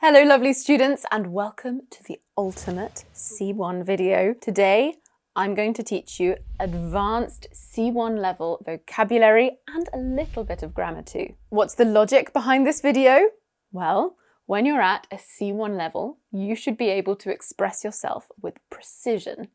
Hello lovely students and welcome to the ultimate C1 video. Today I'm going to teach you advanced C1 level vocabulary and a little bit of grammar too. What's the logic behind this video? Well, when you're at a C1 level, you should be able to express yourself with precision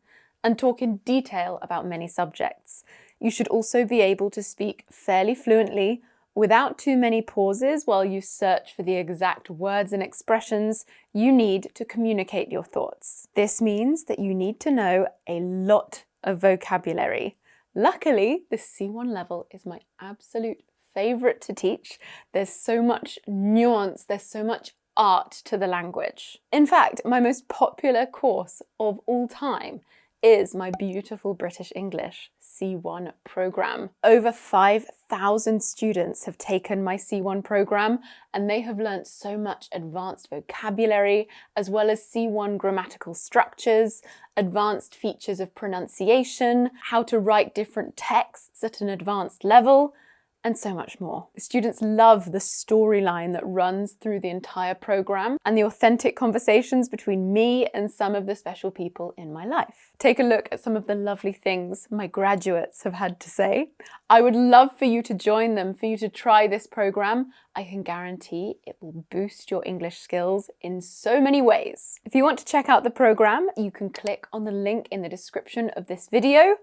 and talk in detail about many subjects. You should also be able to speak fairly fluently without too many pauses while you search for the exact words and expressions you need to communicate your thoughts. This means that you need to know a lot of vocabulary. Luckily, the C1 level is my absolute favorite to teach. There's so much nuance, there's so much art to the language. In fact, my most popular course of all time is my beautiful British English C1 program. Over 5,000 students have taken my C1 program and they have learnt so much advanced vocabulary as well as C1 grammatical structures, advanced features of pronunciation, how to write different texts at an advanced level, and so much more. The students love the storyline that runs through the entire program and the authentic conversations between me and some of the special people in my life. Take a look at some of the lovely things my graduates have had to say. I would love for you to join them, for you to try this program. I can guarantee it will boost your English skills in so many ways. If you want to check out the program, you can click on the link in the description of this video,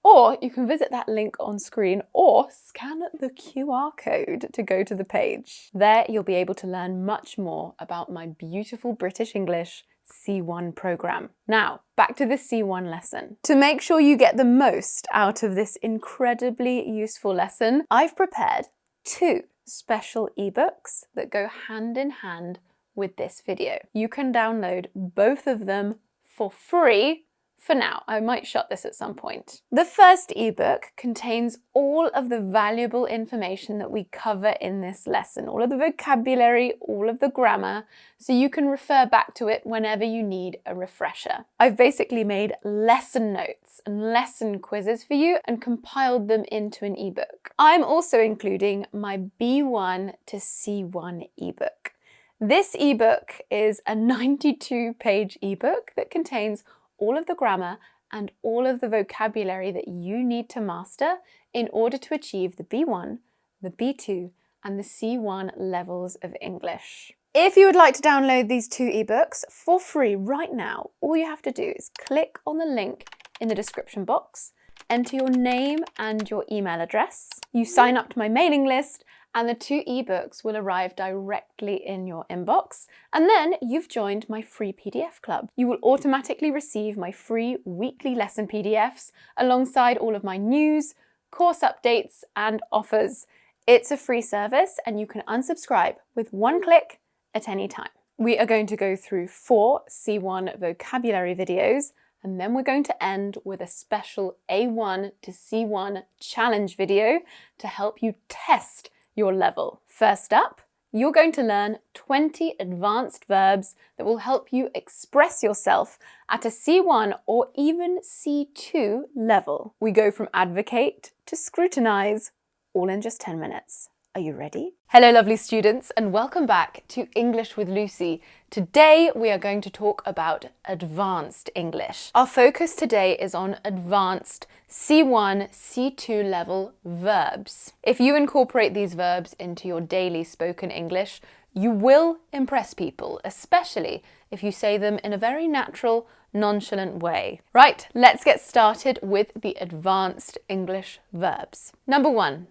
or you can visit that link on screen or scan the QR code to go to the page. There you'll be able to learn much more about my beautiful British English C1 program. Now, back to the C1 lesson. To make sure you get the most out of this incredibly useful lesson, I've prepared 2 special ebooks that go hand in hand with this video. You can download both of them for free. For now, I might shut this at some point. The first ebook contains all of the valuable information that we cover in this lesson, all of the vocabulary, all of the grammar, so you can refer back to it whenever you need a refresher. I've basically made lesson notes and lesson quizzes for you and compiled them into an ebook. I'm also including my B1 to C1 ebook. This ebook is a 92-page ebook that contains all of the grammar and all of the vocabulary that you need to master in order to achieve the B1, the B2, and the C1 levels of English. If you would like to download these 2 ebooks for free right now, all you have to do is click on the link in the description box, enter your name and your email address, you sign up to my mailing list, and the 2 ebooks will arrive directly in your inbox. And then you've joined my free PDF club. You will automatically receive my free weekly lesson PDFs alongside all of my news, course updates, and offers. It's a free service and you can unsubscribe with 1 click at any time. We are going to go through 4 C1 vocabulary videos, and then we're going to end with a special A1 to C1 challenge video to help you test your level. First up, you're going to learn 20 advanced verbs that will help you express yourself at a C1 or even C2 level. We go from advocate to scrutinize, all in just 10 minutes. Are you ready? Hello lovely students and welcome back to English with Lucy. Today we are going to talk about advanced English. Our focus today is on advanced C1, C2 level verbs. If you incorporate these verbs into your daily spoken English, you will impress people, especially if you say them in a very natural, nonchalant way. Right, let's get started with the advanced English verbs. Number 1.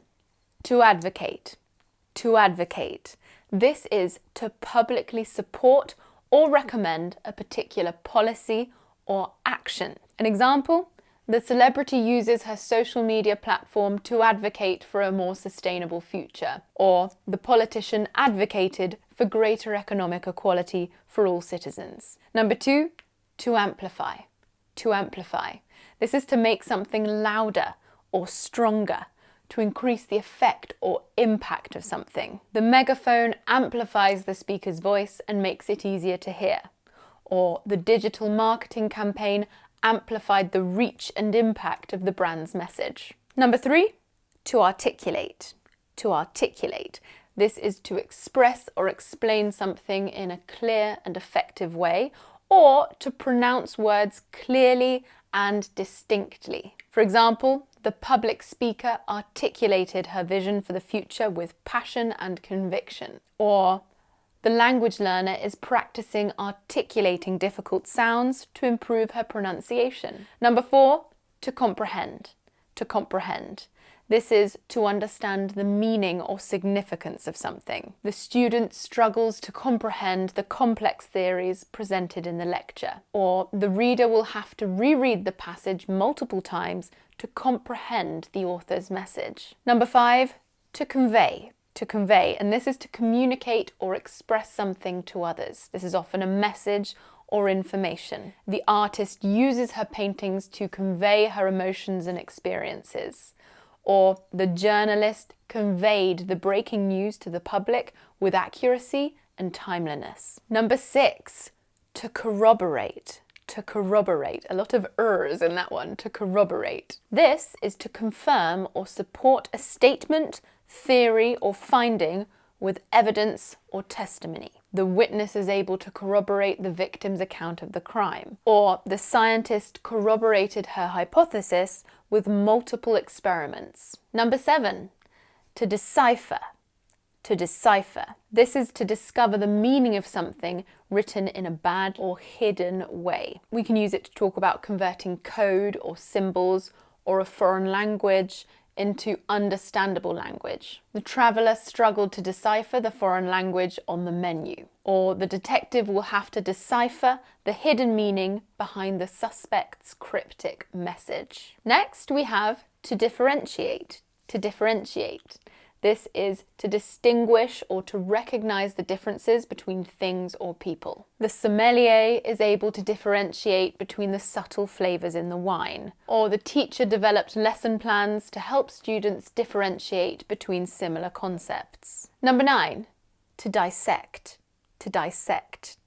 To advocate. To advocate. This is to publicly support or recommend a particular policy or action. An example, the celebrity uses her social media platform to advocate for a more sustainable future. Or the politician advocated for greater economic equality for all citizens. Number 2, to amplify. To amplify. This is to make something louder or stronger, to increase the effect or impact of something. The megaphone amplifies the speaker's voice and makes it easier to hear. Or the digital marketing campaign amplified the reach and impact of the brand's message. Number 3, to articulate. To articulate. This is to express or explain something in a clear and effective way, or to pronounce words clearly and distinctly. For example, the public speaker articulated her vision for the future with passion and conviction. Or, the language learner is practicing articulating difficult sounds to improve her pronunciation. Number 4, to comprehend. To comprehend. This is to understand the meaning or significance of something. The student struggles to comprehend the complex theories presented in the lecture. Or the reader will have to reread the passage multiple times to comprehend the author's message. Number 5, to convey. To convey, and this is to communicate or express something to others. This is often a message or information. The artist uses her paintings to convey her emotions and experiences. Or the journalist conveyed the breaking news to the public with accuracy and timeliness. Number 6, to corroborate. To corroborate. A lot of ers in that one, to corroborate. This is to confirm or support a statement, theory, or finding with evidence or testimony. The witness is able to corroborate the victim's account of the crime. Or the scientist corroborated her hypothesis with multiple experiments. Number 7, to decipher. To decipher. This is to discover the meaning of something written in a bad or hidden way. We can use it to talk about converting code or symbols or a foreign language into understandable language. The traveller struggled to decipher the foreign language on the menu. Or the detective will have to decipher the hidden meaning behind the suspect's cryptic message. Next, we have to differentiate. To differentiate. This is to distinguish or to recognize the differences between things or people. The sommelier is able to differentiate between the subtle flavors in the wine. Or the teacher developed lesson plans to help students differentiate between similar concepts. Number 9, to dissect. To dissect.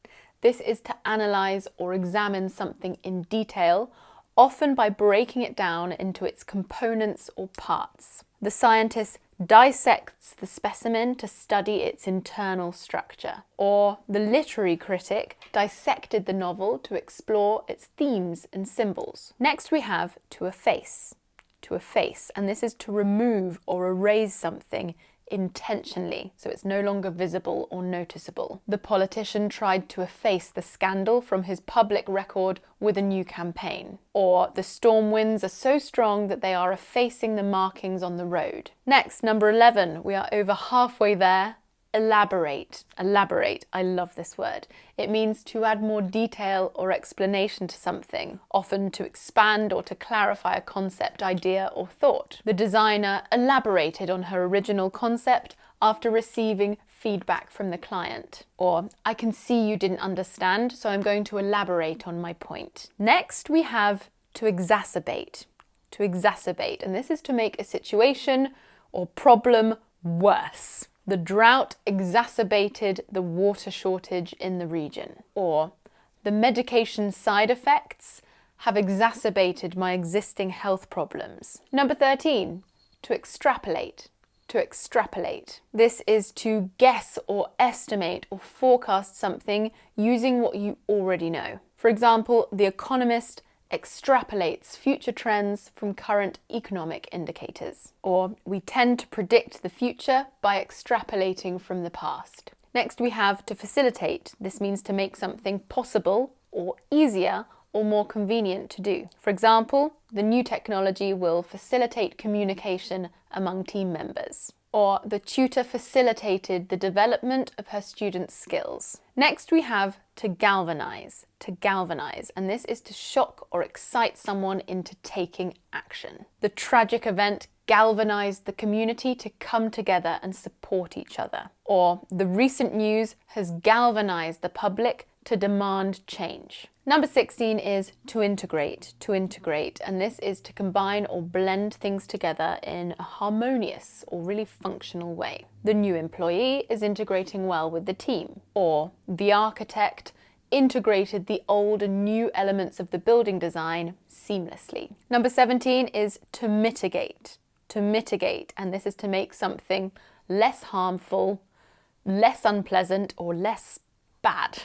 This is to analyze or examine something in detail, often by breaking it down into its components or parts. The scientist dissects the specimen to study its internal structure. Or the literary critic dissected the novel to explore its themes and symbols. Next we have to efface. To efface, and this is to remove or erase something intentionally, so it's no longer visible or noticeable. The politician tried to efface the scandal from his public record with a new campaign. Or the storm winds are so strong that they are effacing the markings on the road. Next, number 11, we are over halfway there. Elaborate. Elaborate. I love this word. It means to add more detail or explanation to something, often to expand or to clarify a concept, idea, or thought. The designer elaborated on her original concept after receiving feedback from the client. Or, I can see you didn't understand, so I'm going to elaborate on my point. Next, we have to exacerbate. To exacerbate, and this is to make a situation or problem worse. The drought exacerbated the water shortage in the region. Or, the medication side effects have exacerbated my existing health problems. Number 13, to extrapolate. To extrapolate. This is to guess or estimate or forecast something using what you already know. For example, The Economist extrapolates future trends from current economic indicators. Or, we tend to predict the future by extrapolating from the past. Next we have to facilitate. This means to make something possible or easier or more convenient to do. For example, the new technology will facilitate communication among team members. Or, the tutor facilitated the development of her students' skills. Next we have to galvanize. To galvanize, and this is to shock or excite someone into taking action. The tragic event galvanized the community to come together and support each other. Or, the recent news has galvanized the public to demand change. Number 16 is to integrate. To integrate, and this is to combine or blend things together in a harmonious or really functional way. The new employee is integrating well with the team. Or, the architect integrated the old and new elements of the building design seamlessly. Number 17 is to mitigate. To mitigate, and this is to make something less harmful, less unpleasant, or less bad.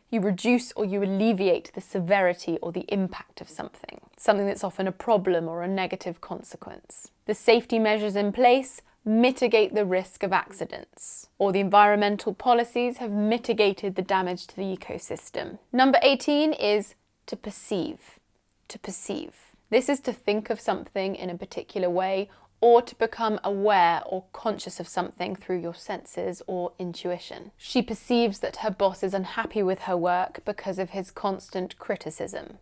You reduce or you alleviate the severity or the impact of something that's often a problem or a negative consequence. The safety measures in place mitigate the risk of accidents, or the environmental policies have mitigated the damage to the ecosystem. Number 18 is to perceive. To perceive. This is to think of something in a particular way, or to become aware or conscious of something through your senses or intuition. She perceives that her boss is unhappy with her work because of his constant criticism.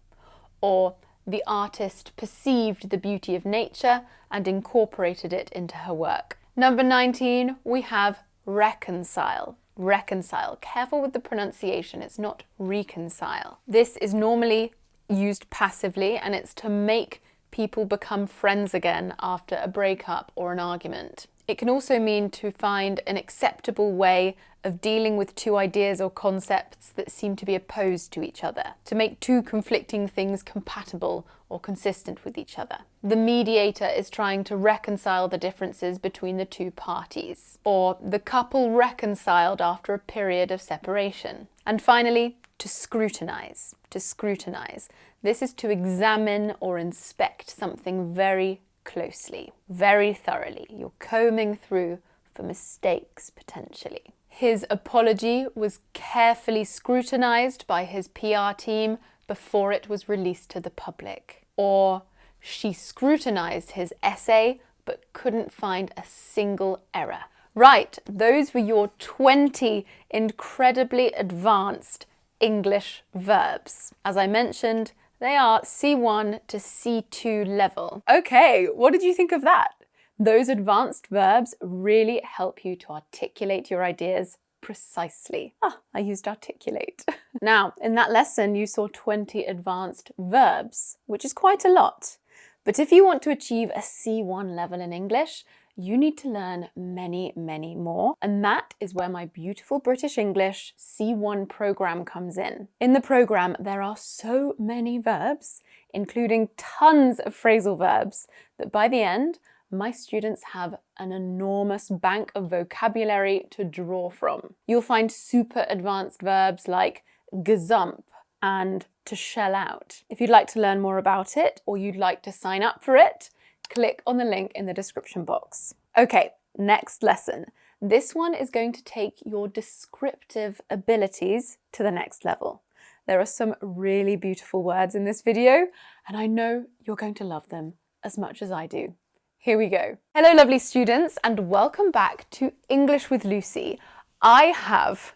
Or the artist perceived the beauty of nature and incorporated it into her work. Number 19, we have reconcile. Reconcile. Careful with the pronunciation, it's not reconcile. This is normally used passively, and it's to make people become friends again after a breakup or an argument. It can also mean to find an acceptable way of dealing with two ideas or concepts that seem to be opposed to each other, to make two conflicting things compatible or consistent with each other. The mediator is trying to reconcile the differences between the two parties, or the couple reconciled after a period of separation. And finally, to scrutinize. To scrutinize. This is to examine or inspect something very closely, very thoroughly. You're combing through for mistakes, potentially. His apology was carefully scrutinized by his PR team before it was released to the public. Or she scrutinized his essay but couldn't find a single error. Right, those were your 20 incredibly advanced English verbs. As I mentioned, they are C1 to C2 level. Okay, what did you think of that? Those advanced verbs really help you to articulate your ideas precisely. I used articulate. Now, in that lesson, you saw 20 advanced verbs, which is quite a lot. But if you want to achieve a C1 level in English, you need to learn many, many more. And that is where my beautiful British English C1 program comes in. In the program, there are so many verbs, including tons of phrasal verbs, that by the end, my students have an enormous bank of vocabulary to draw from. You'll find super advanced verbs like gazump and to shell out. If you'd like to learn more about it, or you'd like to sign up for it, click on the link in the description box. Okay, next lesson. This one is going to take your descriptive abilities to the next level. There are some really beautiful words in this video, and I know you're going to love them as much as I do. Here we go. Hello, lovely students, and welcome back to English with Lucy. I have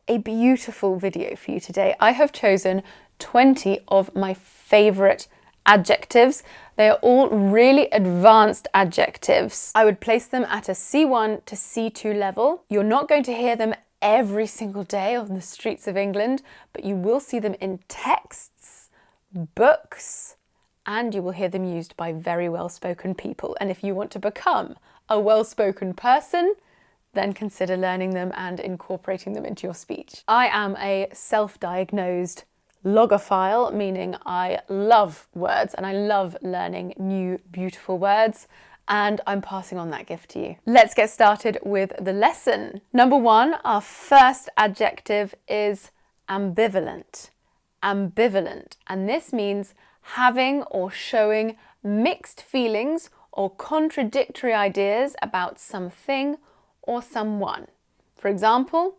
a beautiful video for you today. I have chosen 20 of my favourite adjectives. They are all really advanced adjectives. I would place them at a C1 to C2 level. You're not going to hear them every single day on the streets of England, but you will see them in texts, books, and you will hear them used by very well-spoken people. And if you want to become a well-spoken person, then consider learning them and incorporating them into your speech. I am a self-diagnosed logophile, meaning I love words and I love learning new, beautiful words, and I'm passing on that gift to you. Let's get started with the lesson. Number 1, our first adjective is ambivalent. Ambivalent, and this means having or showing mixed feelings or contradictory ideas about something or someone. For example,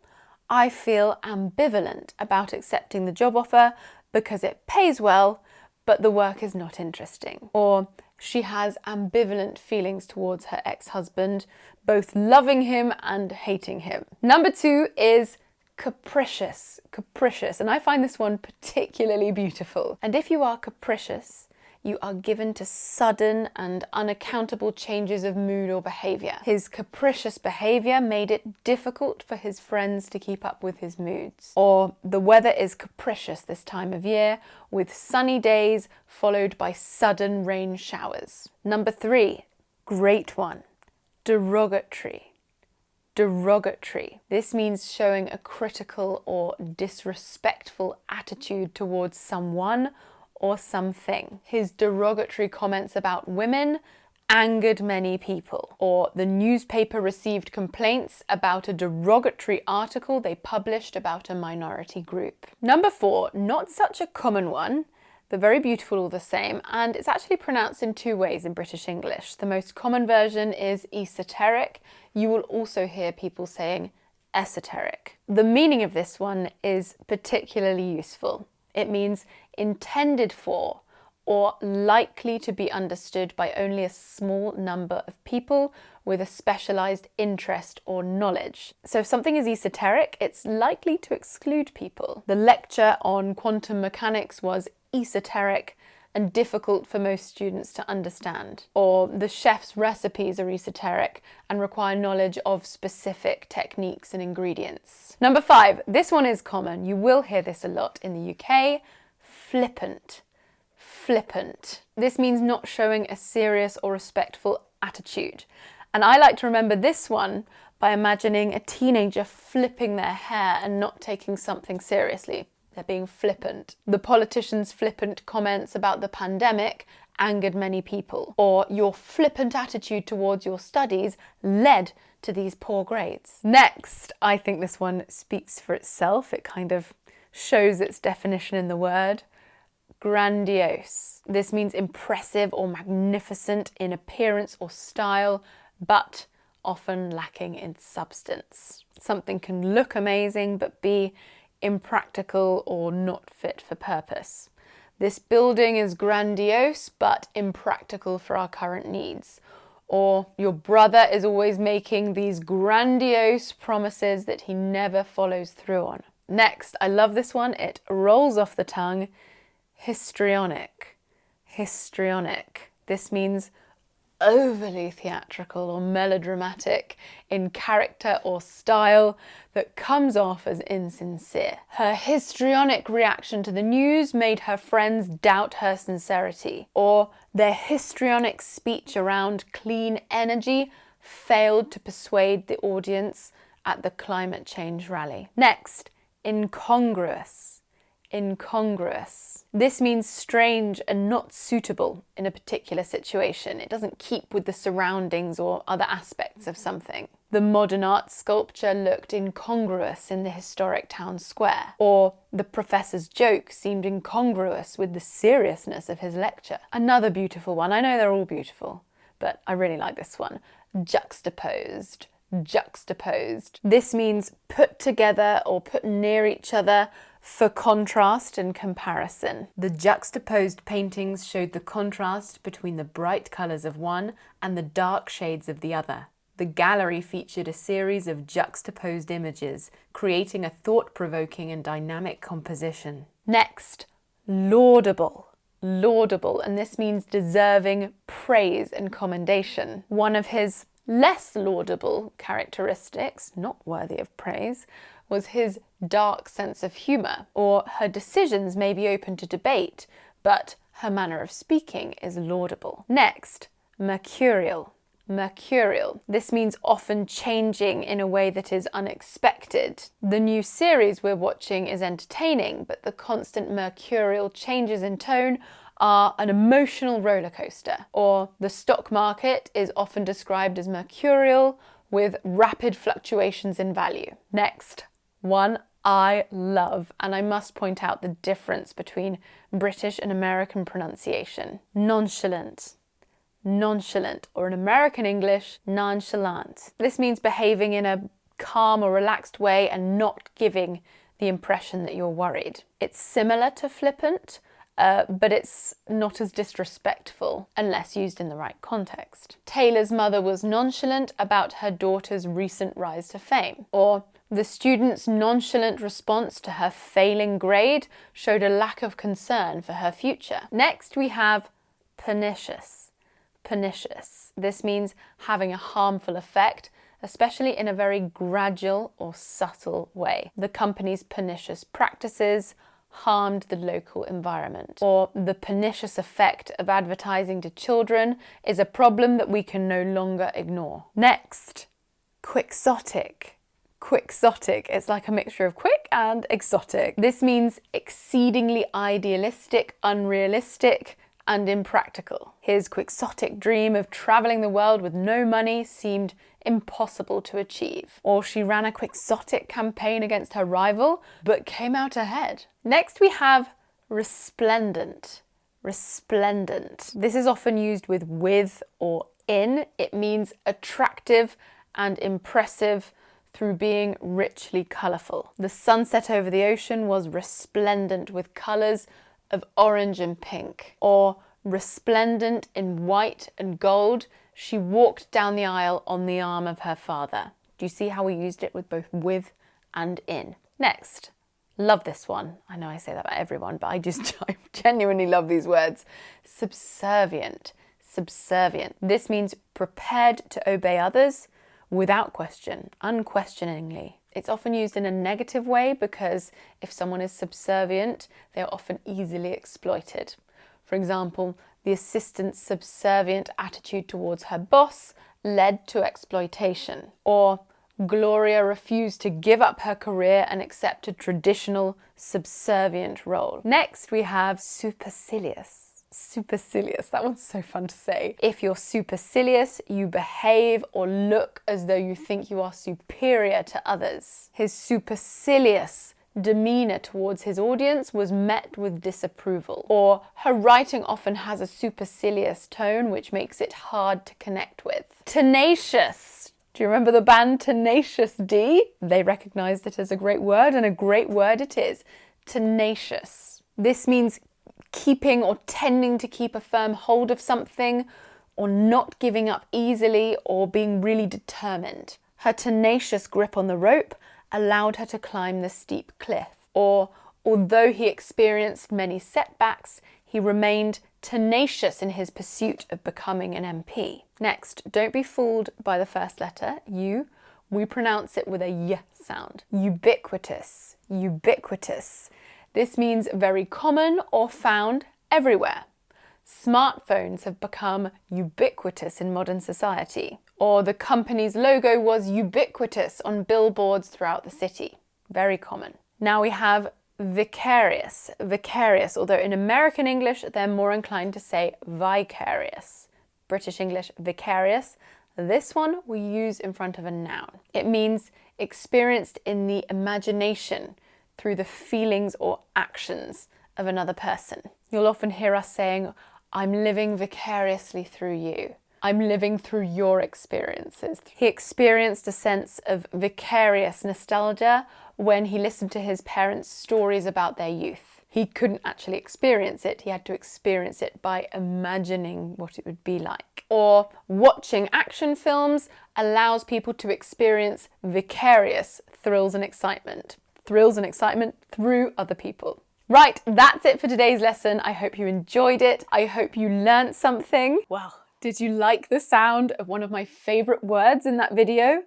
I feel ambivalent about accepting the job offer because it pays well, but the work is not interesting. Or she has ambivalent feelings towards her ex-husband, both loving him and hating him. Number 2 is capricious. Capricious, and I find this one particularly beautiful. And if you are capricious, you are given to sudden and unaccountable changes of mood or behaviour. His capricious behaviour made it difficult for his friends to keep up with his moods. Or the weather is capricious this time of year, with sunny days followed by sudden rain showers. Number 3, great one, derogatory. Derogatory. This means showing a critical or disrespectful attitude towards someone or something. His derogatory comments about women angered many people. Or the newspaper received complaints about a derogatory article they published about a minority group. Number 4, not such a common one, but very beautiful all the same, and it's actually pronounced in 2 ways in British English. The most common version is esoteric. You will also hear people saying esoteric. The meaning of this one is particularly useful. It means intended for or likely to be understood by only a small number of people with a specialised interest or knowledge. So if something is esoteric, it's likely to exclude people. The lecture on quantum mechanics was esoteric and difficult for most students to understand. Or the chef's recipes are esoteric and require knowledge of specific techniques and ingredients. Number 5, this one is common. You will hear this a lot in the UK. Flippant. Flippant. This means not showing a serious or respectful attitude. And I like to remember this one by imagining a teenager flipping their hair and not taking something seriously. They're being flippant. The politician's flippant comments about the pandemic angered many people. Or your flippant attitude towards your studies led to these poor grades. Next, I think this one speaks for itself. It kind of shows its definition in the word. Grandiose. This means impressive or magnificent in appearance or style, but often lacking in substance. Something can look amazing, but be impractical or not fit for purpose. This building is grandiose, but impractical for our current needs. Or your brother is always making these grandiose promises that he never follows through on. Next, I love this one. It rolls off the tongue. Histrionic. Histrionic. This means overly theatrical or melodramatic in character or style that comes off as insincere. Her histrionic reaction to the news made her friends doubt her sincerity. Or their histrionic speech around clean energy failed to persuade the audience at the climate change rally. Next, incongruous. Incongruous. This means strange and not suitable in a particular situation. It doesn't keep with the surroundings or other aspects of something. The modern art sculpture looked incongruous in the historic town square. Or the professor's joke seemed incongruous with the seriousness of his lecture. Another beautiful one. I know they're all beautiful, but I really like this one. Juxtaposed. Juxtaposed. This means put together or put near each other for contrast and comparison. The juxtaposed paintings showed the contrast between the bright colours of one and the dark shades of the other. The gallery featured a series of juxtaposed images, creating a thought-provoking and dynamic composition. Next, laudable. Laudable, and this means deserving praise and commendation. One of his less laudable characteristics, not worthy of praise, was his dark sense of humour. Or her decisions may be open to debate, but her manner of speaking is laudable. Next, mercurial. Mercurial. This means often changing in a way that is unexpected. The new series we're watching is entertaining, but the constant mercurial changes in tone are an emotional roller coaster. Or the stock market is often described as mercurial with rapid fluctuations in value. Next, one I love, and I must point out the difference between British and American pronunciation. Nonchalant. Nonchalant, or in American English, nonchalant. This means behaving in a calm or relaxed way and not giving the impression that you're worried. It's similar to flippant, but it's not as disrespectful unless used in the right context. Taylor's mother was nonchalant about her daughter's recent rise to fame. Or the student's nonchalant response to her failing grade showed a lack of concern for her future. Next, we have pernicious. Pernicious. This means having a harmful effect, especially in a very gradual or subtle way. The company's pernicious practices harmed the local environment. Or the pernicious effect of advertising to children is a problem that we can no longer ignore. Next, quixotic. Quixotic. It's like a mixture of quick and exotic. This means exceedingly idealistic, unrealistic, and impractical. His quixotic dream of travelling the world with no money seemed impossible to achieve. Or she ran a quixotic campaign against her rival, but came out ahead. Next we have resplendent. Resplendent. This is often used with or in. It means attractive and impressive through being richly colourful. The sunset over the ocean was resplendent with colours of orange and pink. Or resplendent in white and gold, she walked down the aisle on the arm of her father. Do you see how we used it with both with and in? Next, love this one. I know I say that about everyone, but I genuinely love these words. Subservient. Subservient. This means prepared to obey others without question, unquestioningly. It's often used in a negative way because if someone is subservient, they are often easily exploited. For example, the assistant's subservient attitude towards her boss led to exploitation. Or Gloria refused to give up her career and accept a traditional subservient role. Next, we have supercilious. Supercilious, that one's so fun to say. If you're supercilious, you behave or look as though you think you are superior to others. His supercilious demeanour towards his audience was met with disapproval. Or her writing often has a supercilious tone which makes it hard to connect with. Tenacious. Do you remember the band Tenacious D? They recognised it as a great word, and a great word it is. Tenacious. This means keeping or tending to keep a firm hold of something, or not giving up easily, or being really determined. Her tenacious grip on the rope allowed her to climb the steep cliff. Or, although he experienced many setbacks, he remained tenacious in his pursuit of becoming an MP. Next, don't be fooled by the first letter, U. We pronounce it with a y sound. Ubiquitous. Ubiquitous. This means very common or found everywhere. Smartphones have become ubiquitous in modern society. Or the company's logo was ubiquitous on billboards throughout the city. Very common. Now we have vicarious. Vicarious, although in American English they're more inclined to say vicarious. British English, vicarious. This one we use in front of a noun. It means experienced in the imagination, through the feelings or actions of another person. You'll often hear us saying, I'm living vicariously through you. I'm living through your experiences. He experienced a sense of vicarious nostalgia when he listened to his parents' stories about their youth. He couldn't actually experience it. He had to experience it by imagining what it would be like. Or watching action films allows people to experience vicarious thrills and excitement. Thrills and excitement through other people. Right, that's it for today's lesson. I hope you enjoyed it. I hope you learnt something. Well, did you like the sound of one of my favourite words in that video?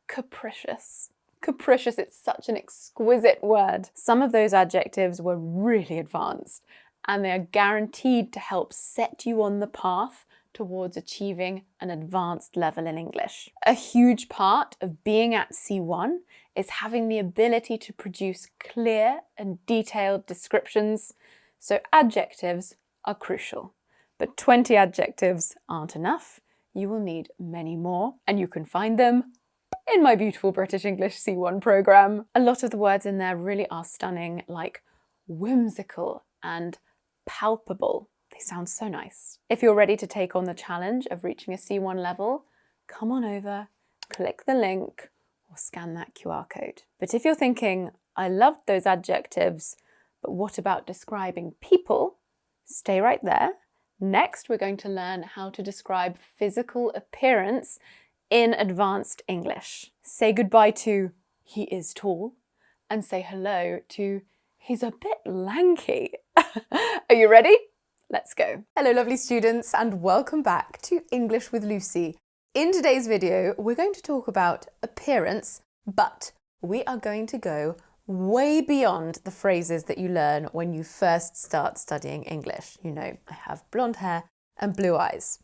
Capricious. Capricious, it's such an exquisite word. Some of those adjectives were really advanced, and they are guaranteed to help set you on the path towards achieving an advanced level in English. A huge part of being at C1 is having the ability to produce clear and detailed descriptions, so adjectives are crucial. But 20 adjectives aren't enough. You will need many more, and you can find them in my beautiful British English C1 programme. A lot of the words in there really are stunning, like whimsical and palpable. They sound so nice. If you're ready to take on the challenge of reaching a C1 level, come on over, click the link, or scan that QR code. But if you're thinking, I loved those adjectives, but what about describing people? Stay right there. Next, we're going to learn how to describe physical appearance in advanced English. Say goodbye to he is tall and say hello to he's a bit lanky. Are you ready? Let's go. Hello lovely students, and welcome back to English with Lucy. In today's video, we're going to talk about appearance, but we are going to go way beyond the phrases that you learn when you first start studying English. You know, I have blonde hair and blue eyes.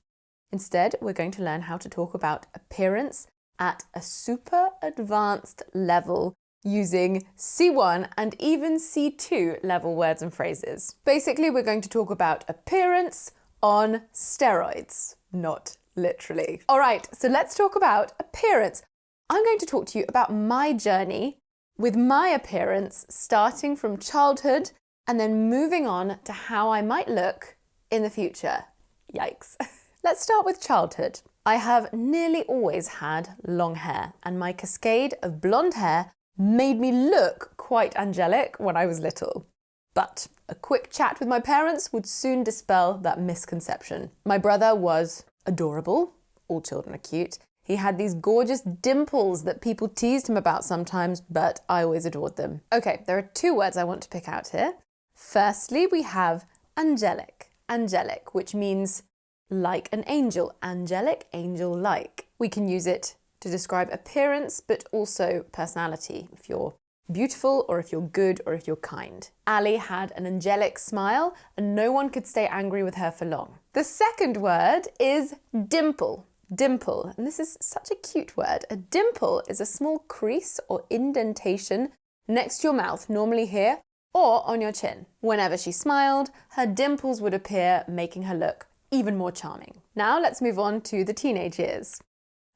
Instead, we're going to learn how to talk about appearance at a super advanced level using C1 and even C2 level words and phrases. Basically, we're going to talk about appearance on steroids, not literally. All right, so let's talk about appearance. I'm going to talk to you about my journey with my appearance, starting from childhood and then moving on to how I might look in the future. Yikes. Let's start with childhood. I have nearly always had long hair, and my cascade of blonde hair made me look quite angelic when I was little. But a quick chat with my parents would soon dispel that misconception. My brother was adorable. All children are cute. He had these gorgeous dimples that people teased him about sometimes, but I always adored them. Okay, there are two words I want to pick out here. Firstly, we have angelic. Angelic, which means like an angel. Angelic, angel-like. We can use it to describe appearance, but also personality. If you're beautiful, or if you're good, or if you're kind. Ali had an angelic smile, and no one could stay angry with her for long. The second word is dimple. Dimple, and this is such a cute word. A dimple is a small crease or indentation next to your mouth, normally here or on your chin. Whenever she smiled, her dimples would appear, making her look even more charming. Now let's move on to the teenage years.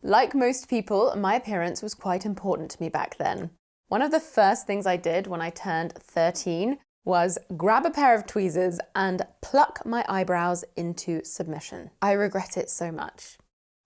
Like most people, my appearance was quite important to me back then. One of the first things I did when I turned 13 was grab a pair of tweezers and pluck my eyebrows into submission. I regret it so much.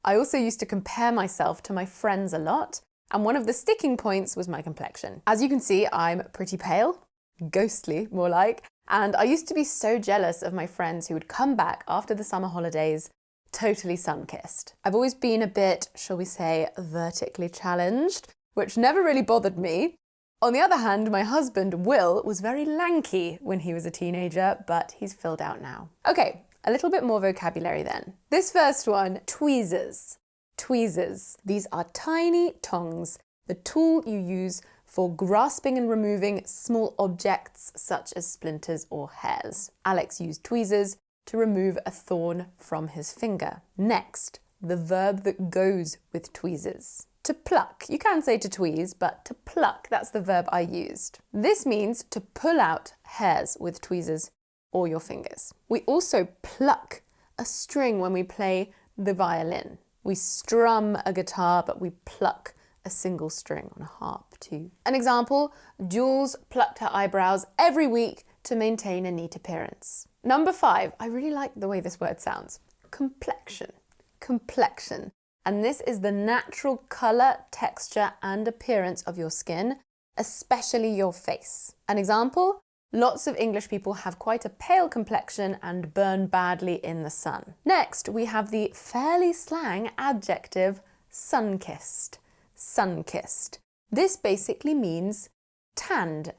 I also used to compare myself to my friends a lot, and one of the sticking points was my complexion. As you can see, I'm pretty pale, ghostly more like, and I used to be so jealous of my friends who would come back after the summer holidays totally sun-kissed. I've always been a bit, shall we say, vertically challenged, which never really bothered me. On the other hand, my husband, Will, was very lanky when he was a teenager, but he's filled out now. Okay, a little bit more vocabulary then. This first one, tweezers. Tweezers. These are tiny tongs, the tool you use for grasping and removing small objects such as splinters or hairs. Alex used tweezers to remove a thorn from his finger. Next, the verb that goes with tweezers. To pluck. You can say to tweeze, but to pluck, that's the verb I used. This means to pull out hairs with tweezers or your fingers. We also pluck a string when we play the violin. We strum a guitar, but we pluck a single string on a harp too. An example, Jules plucked her eyebrows every week to maintain a neat appearance. Number 5, I really like the way this word sounds. Complexion. Complexion. And this is the natural colour, texture and appearance of your skin, especially your face. An example, lots of English people have quite a pale complexion and burn badly in the sun. Next, we have the fairly slang adjective sun-kissed. Sun-kissed. This basically means tanned,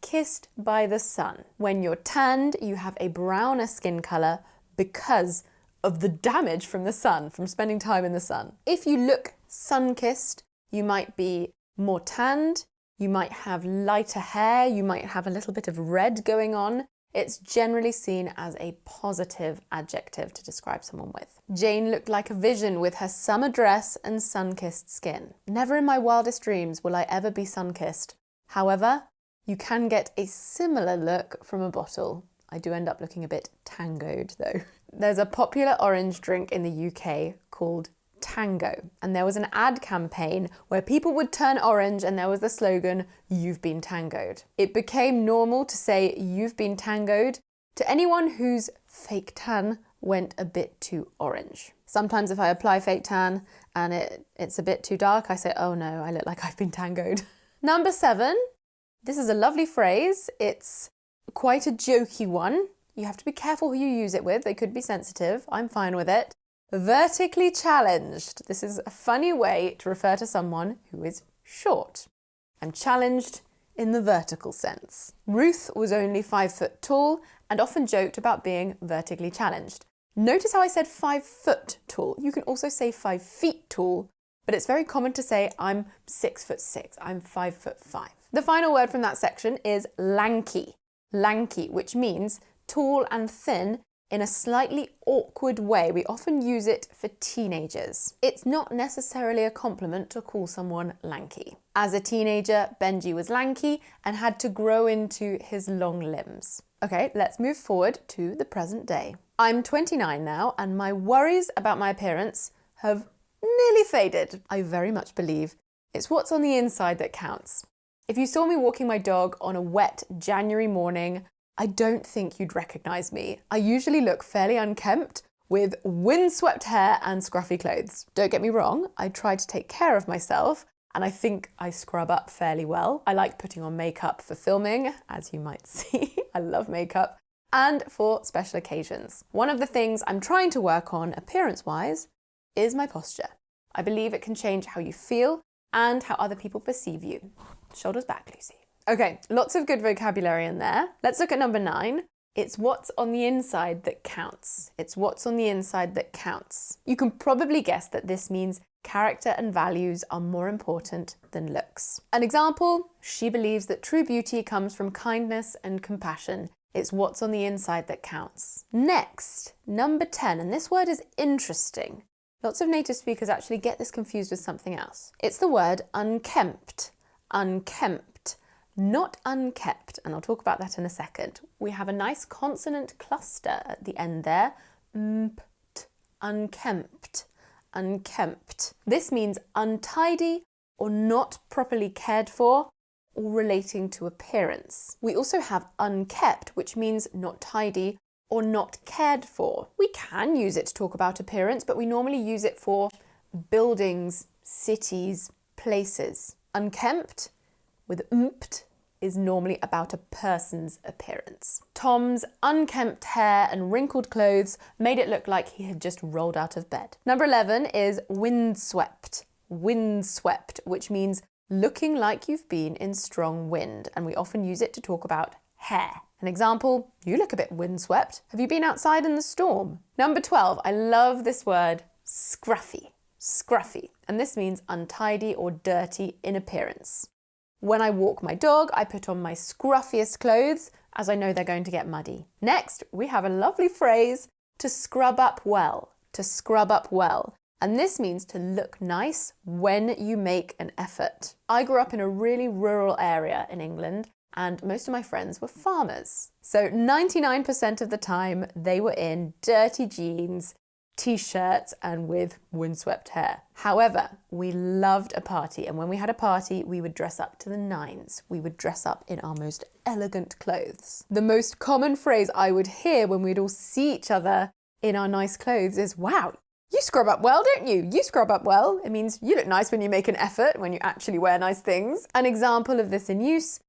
kissed by the sun. When you're tanned, you have a browner skin colour because of the damage from the sun, from spending time in the sun. If you look sun-kissed, you might be more tanned, you might have lighter hair, you might have a little bit of red going on. It's generally seen as a positive adjective to describe someone with. Jane looked like a vision with her summer dress and sun-kissed skin. Never in my wildest dreams will I ever be sun-kissed. However, you can get a similar look from a bottle. I do end up looking a bit tangoed though. There's a popular orange drink in the UK called Tango, and there was an ad campaign where people would turn orange and there was the slogan, "You've been tangoed." It became normal to say "you've been tangoed" to anyone whose fake tan went a bit too orange. Sometimes if I apply fake tan and it's a bit too dark, I say, "Oh no, I look like I've been tangoed." Number 7, this is a lovely phrase. It's quite a jokey one. You have to be careful who you use it with. They could be sensitive. I'm fine with it. Vertically challenged. This is a funny way to refer to someone who is short. I'm challenged in the vertical sense. Ruth was only 5 foot tall and often joked about being vertically challenged. Notice how I said 5 foot tall. You can also say 5 feet tall, but it's very common to say I'm 6'6", I'm 5'5". The final word from that section is lanky. Lanky, which means tall and thin in a slightly awkward way. We often use it for teenagers. It's not necessarily a compliment to call someone lanky. As a teenager, Benji was lanky and had to grow into his long limbs. Okay, let's move forward to the present day. I'm 29 now, and my worries about my appearance have nearly faded. I very much believe it's what's on the inside that counts. If you saw me walking my dog on a wet January morning, I don't think you'd recognise me. I usually look fairly unkempt with windswept hair and scruffy clothes. Don't get me wrong, I try to take care of myself, and I think I scrub up fairly well. I like putting on makeup for filming, as you might see. I love makeup. And for special occasions. One of the things I'm trying to work on appearance-wise is my posture. I believe it can change how you feel and how other people perceive you. Shoulders back, Lucy. Okay, lots of good vocabulary in there. Let's look at number 9. It's what's on the inside that counts. It's what's on the inside that counts. You can probably guess that this means character and values are more important than looks. An example, she believes that true beauty comes from kindness and compassion. It's what's on the inside that counts. Next, number 10, and this word is interesting. Lots of native speakers actually get this confused with something else. It's the word unkempt. Unkempt. Not unkept, and I'll talk about that in a second. We have a nice consonant cluster at the end there. Mpt, unkempt, unkempt. This means untidy or not properly cared for or relating to appearance. We also have unkept, which means not tidy or not cared for. We can use it to talk about appearance, but we normally use it for buildings, cities, places. Unkempt with mpt is normally about a person's appearance. Tom's unkempt hair and wrinkled clothes made it look like he had just rolled out of bed. Number 11 is windswept. Windswept, which means looking like you've been in strong wind, and we often use it to talk about hair. An example, you look a bit windswept. Have you been outside in the storm? Number 12, I love this word, scruffy. Scruffy, and this means untidy or dirty in appearance. When I walk my dog, I put on my scruffiest clothes as I know they're going to get muddy. Next, we have a lovely phrase, to scrub up well. To scrub up well. And this means to look nice when you make an effort. I grew up in a really rural area in England, and most of my friends were farmers. So 99% of the time, they were in dirty jeans, t-shirts, and with windswept hair. However, we loved a party, and when we had a party, we would dress up to the nines. We would dress up in our most elegant clothes. The most common phrase I would hear when we'd all see each other in our nice clothes is, wow, you scrub up well, don't you? You scrub up well. It means you look nice when you make an effort, when you actually wear nice things. An example of this in use,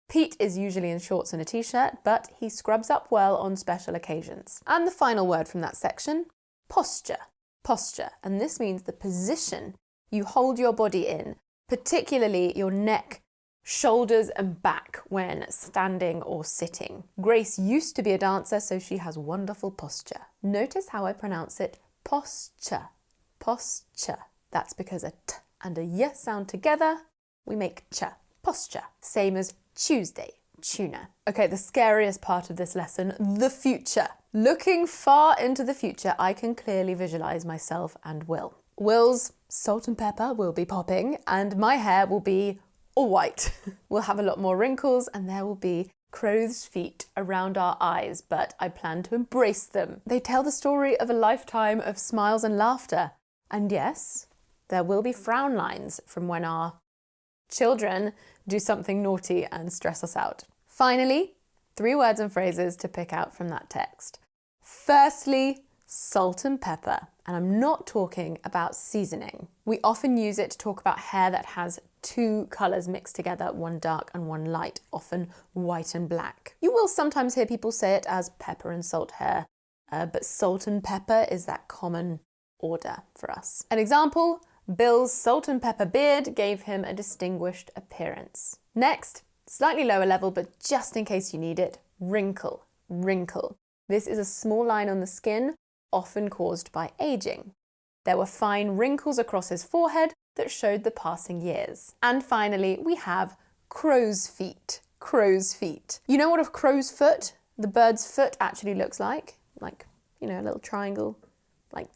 Pete is usually in shorts and a t-shirt, but he scrubs up well on special occasions. And the final word from that section, posture. Posture, and this means the position you hold your body in, particularly your neck, shoulders and back when standing or sitting. Grace used to be a dancer, so she has wonderful posture. Notice how I pronounce it, posture. Posture. That's because a t and a y sound together, we make ch. Posture. Same as Tuesday. Tuna. Okay, the scariest part of this lesson, the future. Looking far into the future, I can clearly visualize myself and Will. Will's salt and pepper will be popping, and my hair will be all white. We'll have a lot more wrinkles, and there will be crow's feet around our eyes, but I plan to embrace them. They tell the story of a lifetime of smiles and laughter. And yes, there will be frown lines from when our children do something naughty and stress us out. Finally, 3 words and phrases to pick out from that text. Firstly, salt and pepper. And I'm not talking about seasoning. We often use it to talk about hair that has 2 colours mixed together, one dark and one light, often white and black. You will sometimes hear people say it as pepper and salt hair, but salt and pepper is that common order for us. An example, Bill's salt and pepper beard gave him a distinguished appearance. Next, slightly lower level, but just in case you need it, wrinkle. Wrinkle. This is a small line on the skin, often caused by aging. There were fine wrinkles across his forehead that showed the passing years. And finally, we have crow's feet. Crow's feet. You know what a crow's foot, the bird's foot, actually looks like? Like you know, a little triangle, like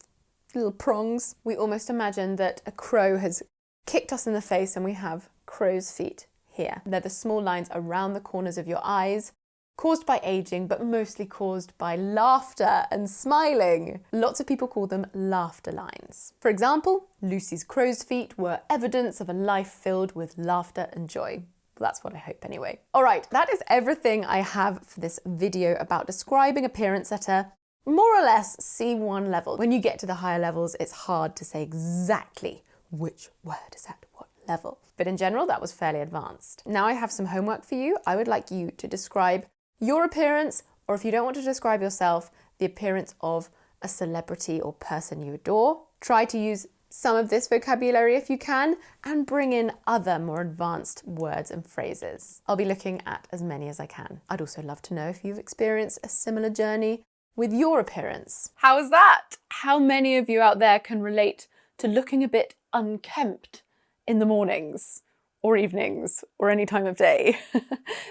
little prongs. We almost imagine that a crow has kicked us in the face and we have crow's feet here. They're the small lines around the corners of your eyes, caused by aging, but mostly caused by laughter and smiling. Lots of people call them laughter lines. For example, Lucy's crow's feet were evidence of a life filled with laughter and joy. That's what I hope anyway. All right, that is everything I have for this video about describing appearance at a more or less C1 level. When you get to the higher levels, it's hard to say exactly which word is at what level. But in general, that was fairly advanced. Now I have some homework for you. I would like you to describe your appearance, or if you don't want to describe yourself, the appearance of a celebrity or person you adore. Try to use some of this vocabulary if you can, and bring in other more advanced words and phrases. I'll be looking at as many as I can. I'd also love to know if you've experienced a similar journey with your appearance. How was that? How many of you out there can relate to looking a bit unkempt in the mornings or evenings or any time of day?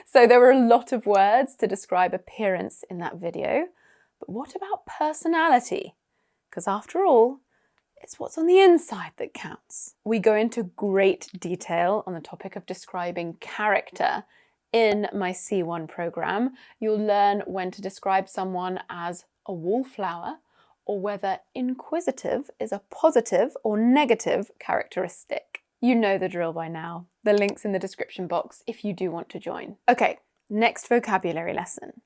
So there were a lot of words to describe appearance in that video, but what about personality? Because after all, it's what's on the inside that counts. We go into great detail on the topic of describing character in my C1 program. You'll learn when to describe someone as a wallflower, or whether inquisitive is a positive or negative characteristic. You know the drill by now. The link's in the description box if you do want to join. Okay, next vocabulary lesson.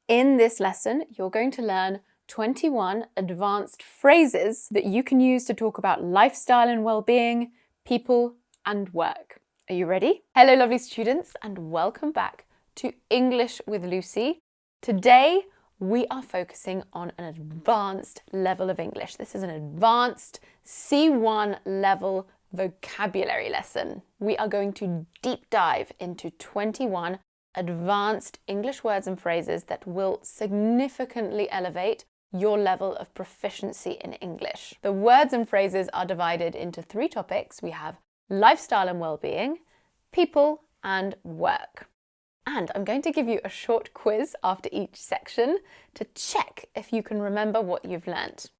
In this lesson, you're going to learn 21 advanced phrases that you can use to talk about lifestyle and well-being, people, and work. Are you ready? Hello, lovely students, and welcome back to English with Lucy. Today, we are focusing on an advanced level of English. This is an advanced C1 level vocabulary lesson. We are going to deep dive into 21 advanced English words and phrases that will significantly elevate your level of proficiency in English. The words and phrases are divided into 3 topics. We have lifestyle and well-being, people, and work. And I'm going to give you a short quiz after each section to check if you can remember what you've learnt.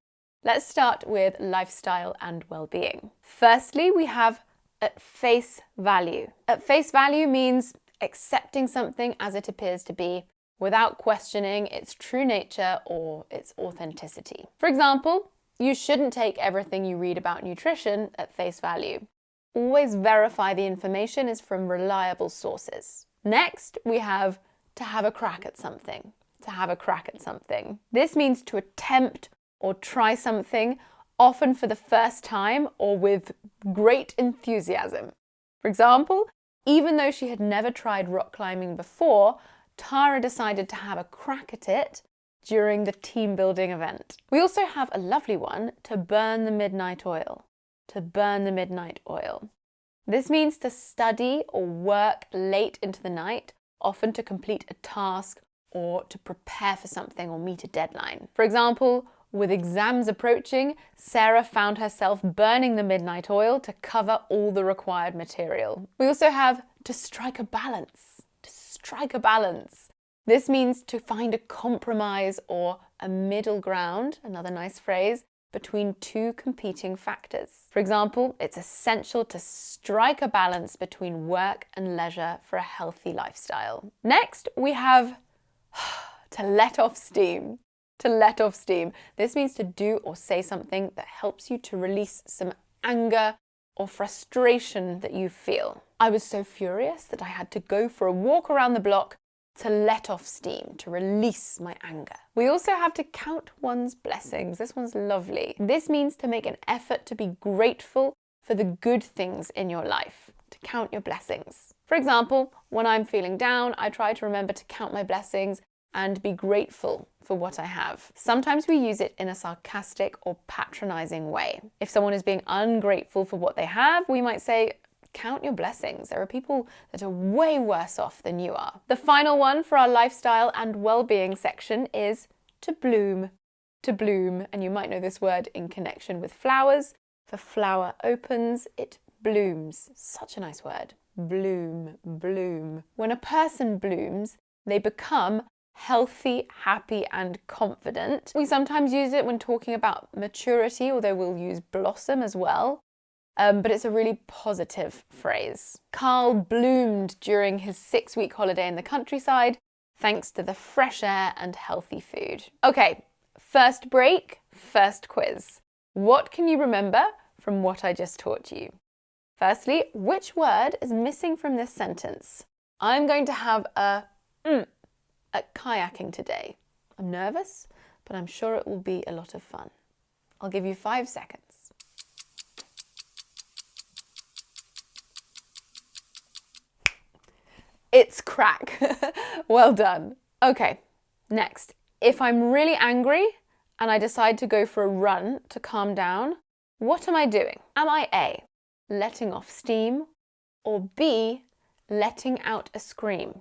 Let's start with lifestyle and well-being. Firstly, we have at face value. At face value means accepting something as it appears to be without questioning its true nature or its authenticity. For example, you shouldn't take everything you read about nutrition at face value. Always verify the information is from reliable sources. Next, we have to have a crack at something. To have a crack at something. This means to attempt or try something, often for the first time or with great enthusiasm. For example, even though she had never tried rock climbing before, Tara decided to have a crack at it during the team building event. We also have a lovely one, to burn the midnight oil. To burn the midnight oil. This means to study or work late into the night, often to complete a task or to prepare for something or meet a deadline. For example, with exams approaching, Sarah found herself burning the midnight oil to cover all the required material. We also have to strike a balance. To strike a balance. This means to find a compromise or a middle ground, another nice phrase, between 2 competing factors. For example, it's essential to strike a balance between work and leisure for a healthy lifestyle. Next, we have to let off steam. To let off steam. This means to do or say something that helps you to release some anger or frustration that you feel. I was so furious that I had to go for a walk around the block to let off steam, to release my anger. We also have to count one's blessings. This one's lovely. This means to make an effort to be grateful for the good things in your life, to count your blessings. For example, when I'm feeling down, I try to remember to count my blessings and be grateful for what I have. Sometimes we use it in a sarcastic or patronizing way. If someone is being ungrateful for what they have, we might say, count your blessings. There are people that are way worse off than you are. The final one for our lifestyle and well-being section is to bloom. To bloom, and you might know this word in connection with flowers. For flower opens, it blooms. Such a nice word. Bloom, bloom. When a person blooms, they become healthy, happy, and confident. We sometimes use it when talking about maturity, although we'll use blossom as well. But it's a really positive phrase. Carl bloomed during his 6-week holiday in the countryside, thanks to the fresh air and healthy food. Okay, first break, first quiz. What can you remember from what I just taught you? Firstly, which word is missing from this sentence? I'm going to have a at kayaking today. I'm nervous, but I'm sure it will be a lot of fun. I'll give you 5 seconds. It's crack. Well done. Okay, next. If I'm really angry and I decide to go for a run to calm down, what am I doing? Am I A, letting off steam, or B, letting out a scream?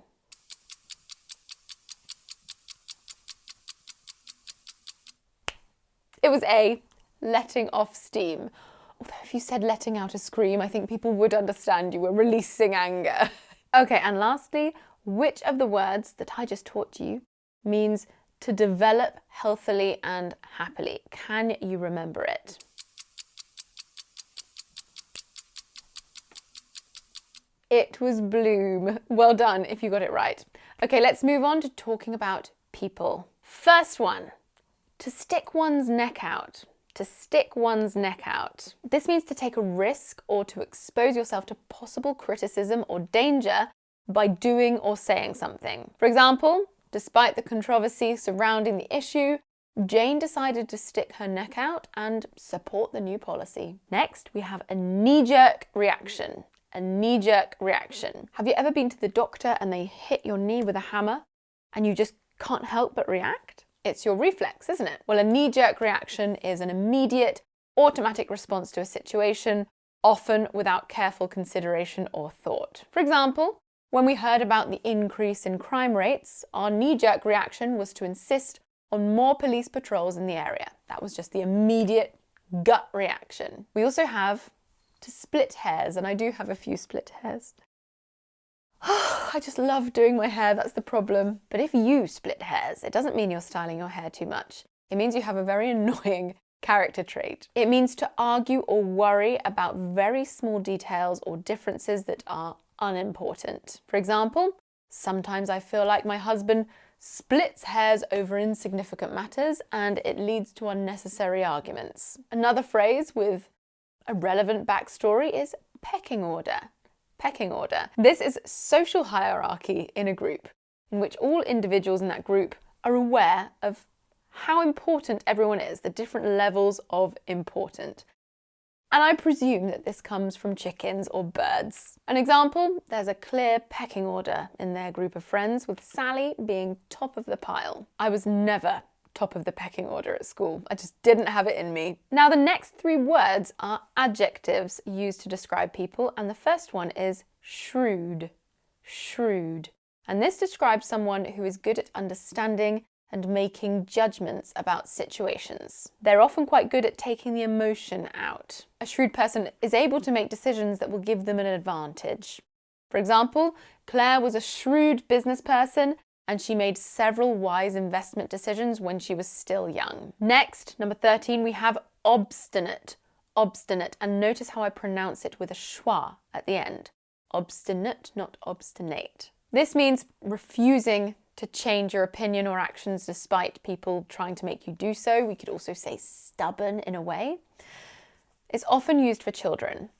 It was A, letting off steam. Although if you said letting out a scream, I think people would understand you were releasing anger. Okay, and lastly, which of the words that I just taught you means to develop healthily and happily? Can you remember it? It was bloom. Well done if you got it right. Okay, let's move on to talking about people. First one, to stick one's neck out. To stick one's neck out. This means to take a risk or to expose yourself to possible criticism or danger by doing or saying something. For example, despite the controversy surrounding the issue, Jane decided to stick her neck out and support the new policy. Next, we have a knee-jerk reaction. A knee-jerk reaction. Have you ever been to the doctor and they hit your knee with a hammer and you just can't help but react? It's your reflex, isn't it? Well, a knee-jerk reaction is an immediate, automatic response to a situation, often without careful consideration or thought. For example, when we heard about the increase in crime rates, our knee-jerk reaction was to insist on more police patrols in the area. That was just the immediate gut reaction. We also have to split hairs, and I do have a few split hairs. I just love doing my hair, that's the problem. But if you split hairs, it doesn't mean you're styling your hair too much. It means you have a very annoying character trait. It means to argue or worry about very small details or differences that are unimportant. For example, sometimes I feel like my husband splits hairs over insignificant matters and it leads to unnecessary arguments. Another phrase with a relevant backstory is pecking order. Pecking order. This is social hierarchy in a group in which all individuals in that group are aware of how important everyone is, the different levels of important. And I presume that this comes from chickens or birds. An example, there's a clear pecking order in their group of friends, with Sally being top of the pile. I was never top of the pecking order at school. I just didn't have it in me. Now the next 3 words are adjectives used to describe people, and the first one is shrewd. Shrewd. And this describes someone who is good at understanding and making judgments about situations. They're often quite good at taking the emotion out. A shrewd person is able to make decisions that will give them an advantage. For example, Claire was a shrewd business person and she made several wise investment decisions when she was still young. Next, number 13, we have obstinate. Obstinate, and notice how I pronounce it with a schwa at the end. Obstinate, not obstinate. This means refusing to change your opinion or actions despite people trying to make you do so. We could also say stubborn in a way. It's often used for children.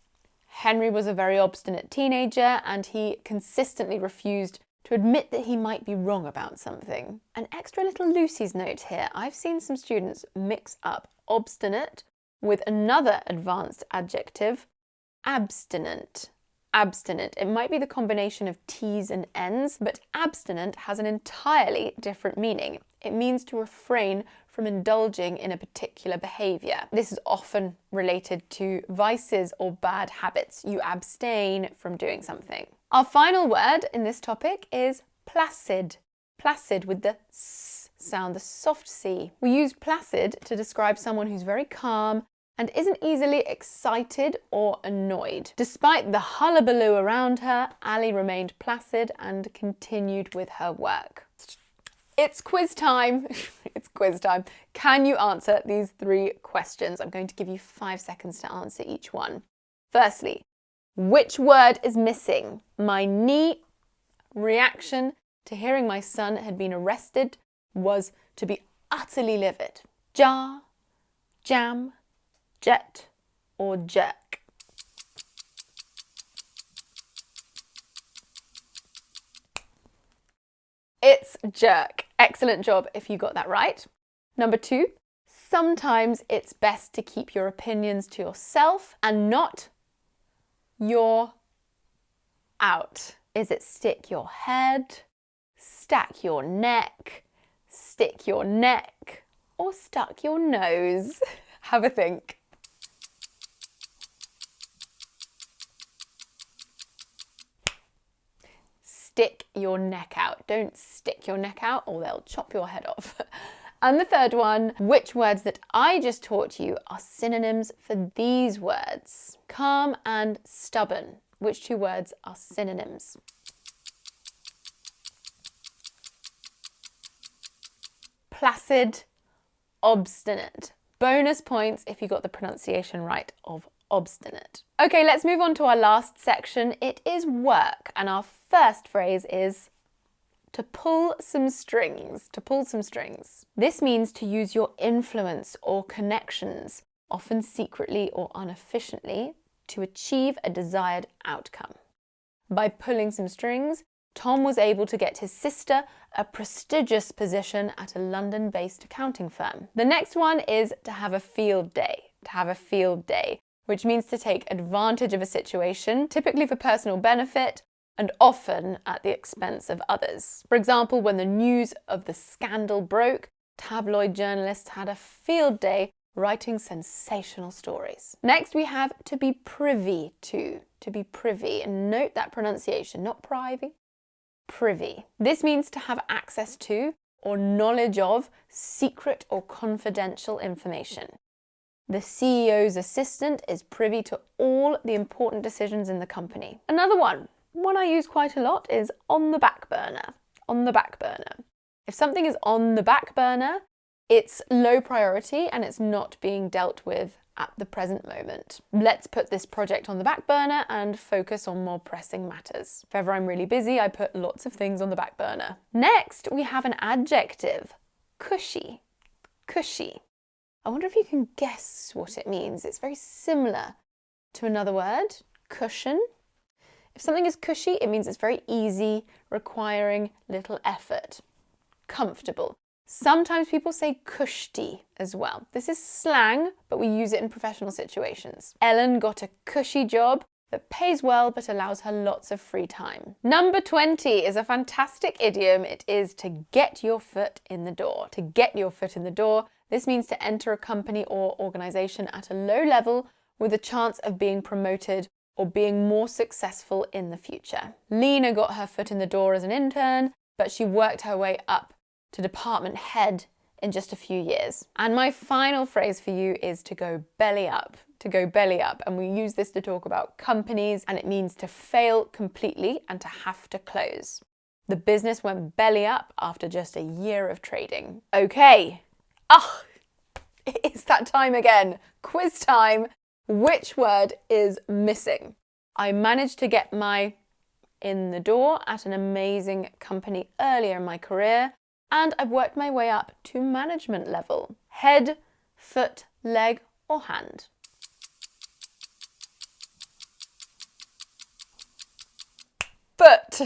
Henry was a very obstinate teenager and he consistently refused to admit that he might be wrong about something. An extra little Lucy's note here. I've seen some students mix up obstinate with another advanced adjective, abstinent. Abstinent. It might be the combination of T's and N's, but abstinent has an entirely different meaning. It means to refrain from indulging in a particular behaviour. This is often related to vices or bad habits. You abstain from doing something. Our final word in this topic is placid. Placid with the S sound, the soft C. We use placid to describe someone who's very calm and isn't easily excited or annoyed. Despite the hullabaloo around her, Ali remained placid and continued with her work. It's quiz time. It's quiz time. Can you answer these 3 questions? I'm going to give you 5 seconds to answer each one. Firstly, which word is missing? My knee reaction to hearing my son had been arrested was to be utterly livid. Jar, jam, jet, or jerk? It's jerk. Excellent job if you got that right. Number 2, sometimes it's best to keep your opinions to yourself and not your out. Is it stick your head, stack your neck, stick your neck, or stuck your nose? Have a think. Stick your neck out. Don't stick your neck out or they'll chop your head off. And the third one, which words that I just taught you are synonyms for these words? Calm and stubborn. Which 2 words are synonyms? Placid, obstinate. Bonus points if you got the pronunciation right of obstinate. Okay, let's move on to our last section. It is work, and our first phrase is to pull some strings. To pull some strings. This means to use your influence or connections, often secretly or inefficiently, to achieve a desired outcome. By pulling some strings, Tom was able to get his sister a prestigious position at a London-based accounting firm. The next one is to have a field day. To have a field day, which means to take advantage of a situation, typically for personal benefit and often at the expense of others. For example, when the news of the scandal broke, tabloid journalists had a field day writing sensational stories. Next, we have to be privy to be privy, and note that pronunciation, not privy, privy. This means to have access to or knowledge of secret or confidential information. The CEO's assistant is privy to all the important decisions in the company. Another one I use quite a lot is on the back burner. On the back burner. If something is on the back burner, it's low priority and it's not being dealt with at the present moment. Let's put this project on the back burner and focus on more pressing matters. If ever I'm really busy, I put lots of things on the back burner. Next, we have an adjective, cushy. Cushy. I wonder if you can guess what it means. It's very similar to another word, cushion. If something is cushy, it means it's very easy, requiring little effort. Comfortable. Sometimes people say cushy as well. This is slang, but we use it in professional situations. Ellen got a cushy job that pays well but allows her lots of free time. Number 20 is a fantastic idiom. It is to get your foot in the door. To get your foot in the door. This means to enter a company or organisation at a low level with a chance of being promoted or being more successful in the future. Lena got her foot in the door as an intern, but she worked her way up to department head in just a few years. And my final phrase for you is to go belly up. To go belly up. And we use this to talk about companies, and it means to fail completely and to have to close. The business went belly up after just a year of trading. Okay. It's that time again. Quiz time. Which word is missing? I managed to get my in the door at an amazing company earlier in my career, and I've worked my way up to management level. Head, foot, leg, or hand? Foot.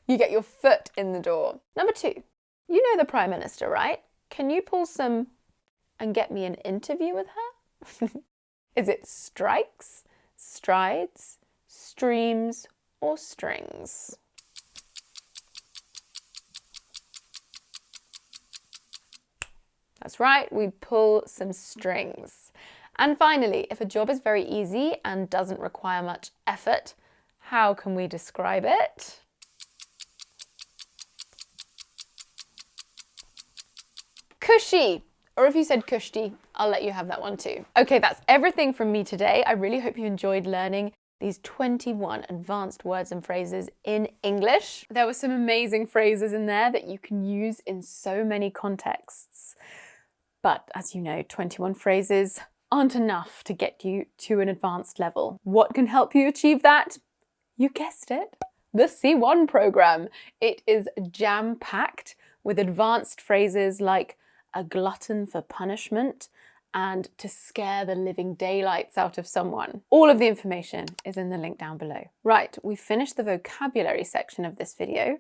You get your foot in the door. Number 2. You know the Prime Minister, right? Can you pull some and get me an interview with her? Is it strikes, strides, streams, or strings? That's right, we pull some strings. And finally, if a job is very easy and doesn't require much effort, how can we describe it? Cushy. Or if you said cushy, I'll let you have that one too. Okay, that's everything from me today. I really hope you enjoyed learning these 21 advanced words and phrases in English. There were some amazing phrases in there that you can use in so many contexts. But as you know, 21 phrases aren't enough to get you to an advanced level. What can help you achieve that? You guessed it, the C1 program. It is jam-packed with advanced phrases like a glutton for punishment and to scare the living daylights out of someone. All of the information is in the link down below. Right, we've finished the vocabulary section of this video.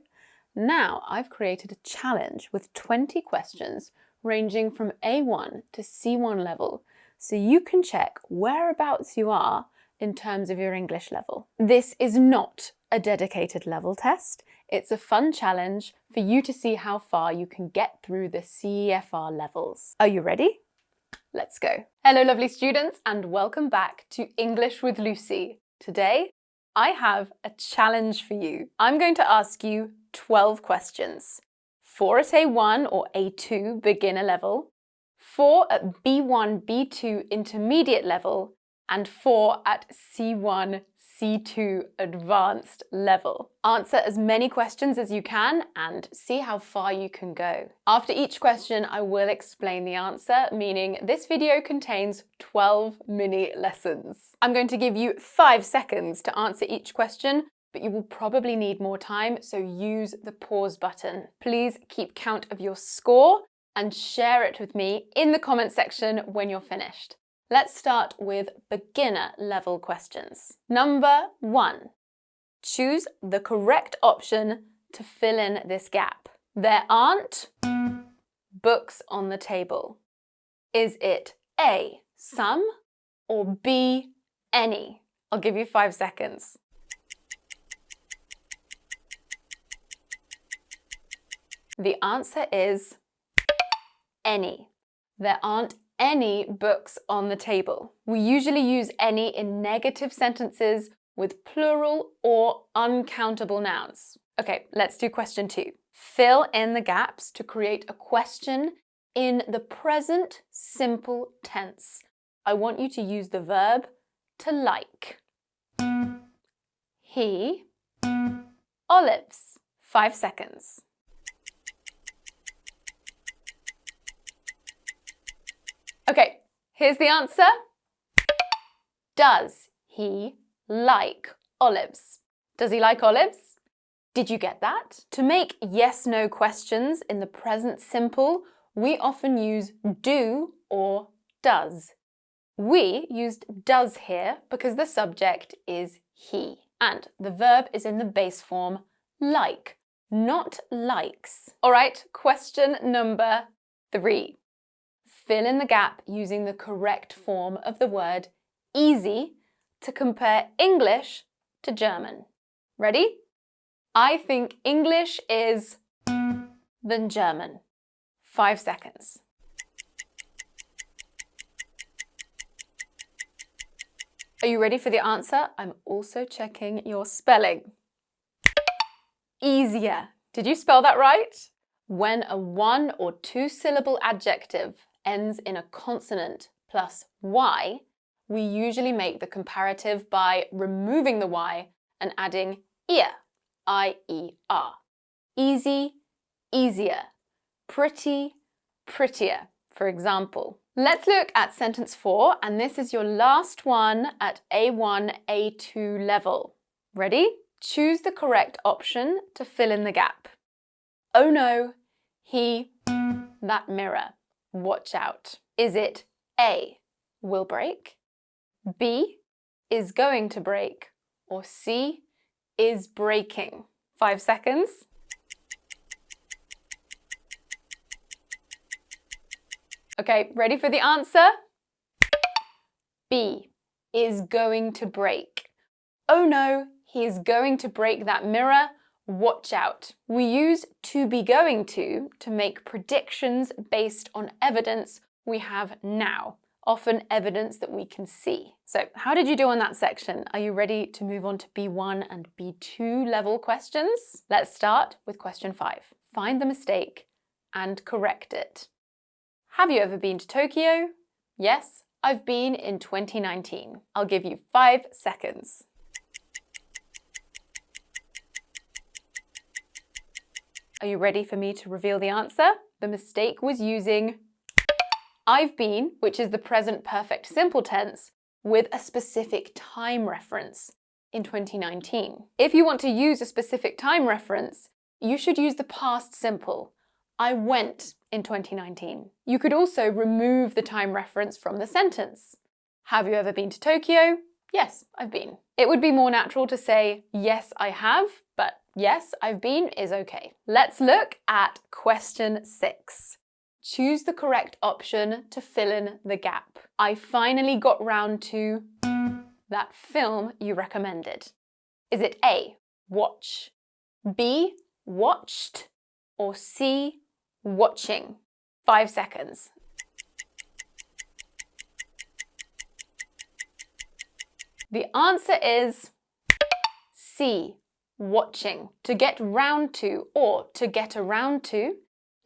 Now I've created a challenge with 20 questions ranging from A1 to C1 level, so you can check whereabouts you are in terms of your English level. This is not a dedicated level test. It's a fun challenge for you to see how far you can get through the CEFR levels. Are you ready? Let's go. Hello, lovely students, and welcome back to English with Lucy. Today, I have a challenge for you. I'm going to ask you 12 questions. 4 at A1 or A2 beginner level, 4 at B1, B2 intermediate level, and 4 at C1, C2 advanced level. Answer as many questions as you can and see how far you can go. After each question, I will explain the answer, meaning this video contains 12 mini lessons. I'm going to give you 5 seconds to answer each question, but you will probably need more time, so use the pause button. Please keep count of your score and share it with me in the comment section when you're finished. Let's start with beginner level questions. Number 1. Choose the correct option to fill in this gap. There aren't books on the table. Is it A, some, or B, any? I'll give you 5 seconds. The answer is any. There aren't any books on the table. We usually use any in negative sentences with plural or uncountable nouns. Okay, let's do question 2. Fill in the gaps to create a question in the present simple tense. I want you to use the verb to like. He olives. 5 seconds. Okay, here's the answer. Does he like olives? Does he like olives? Did you get that? To make yes-no questions in the present simple, we often use do or does. We used does here because the subject is he. And the verb is in the base form like, not likes. All right, question number 3. Fill in the gap using the correct form of the word easy to compare English to German. Ready? I think English is than German. 5 seconds. Are you ready for the answer? I'm also checking your spelling. Easier. Did you spell that right? When a 1 or 2 syllable adjective ends in a consonant plus y, we usually make the comparative by removing the y and adding ear, I-E-R. Easy, easier. Pretty, prettier, for example. Let's look at sentence 4, and this is your last one at A1, A2 level. Ready? Choose the correct option to fill in the gap. Oh no, that mirror. Watch out. Is it A, will break, B, is going to break, or C, is breaking? 5 seconds. Okay, ready for the answer? B, is going to break. Oh no, he is going to break that mirror. Watch out. We use to be going to make predictions based on evidence we have now, often evidence that we can see. So how did you do on that section? Are you ready to move on to B1 and B2 level questions? Let's start with question 5. Find the mistake and correct it. Have you ever been to Tokyo? Yes, I've been in 2019. I'll give you 5 seconds. Are you ready for me to reveal the answer? The mistake was using I've been, which is the present perfect simple tense, with a specific time reference in 2019. If you want to use a specific time reference, you should use the past simple. I went in 2019. You could also remove the time reference from the sentence. Have you ever been to Tokyo? Yes, I've been. It would be more natural to say, yes, I have, but yes, I've been is okay. Let's look at question 6. Choose the correct option to fill in the gap. I finally got round to that film you recommended. Is it A, watch, B, watched, or C, watching? 5 seconds. The answer is C, watching. To get round to or to get around to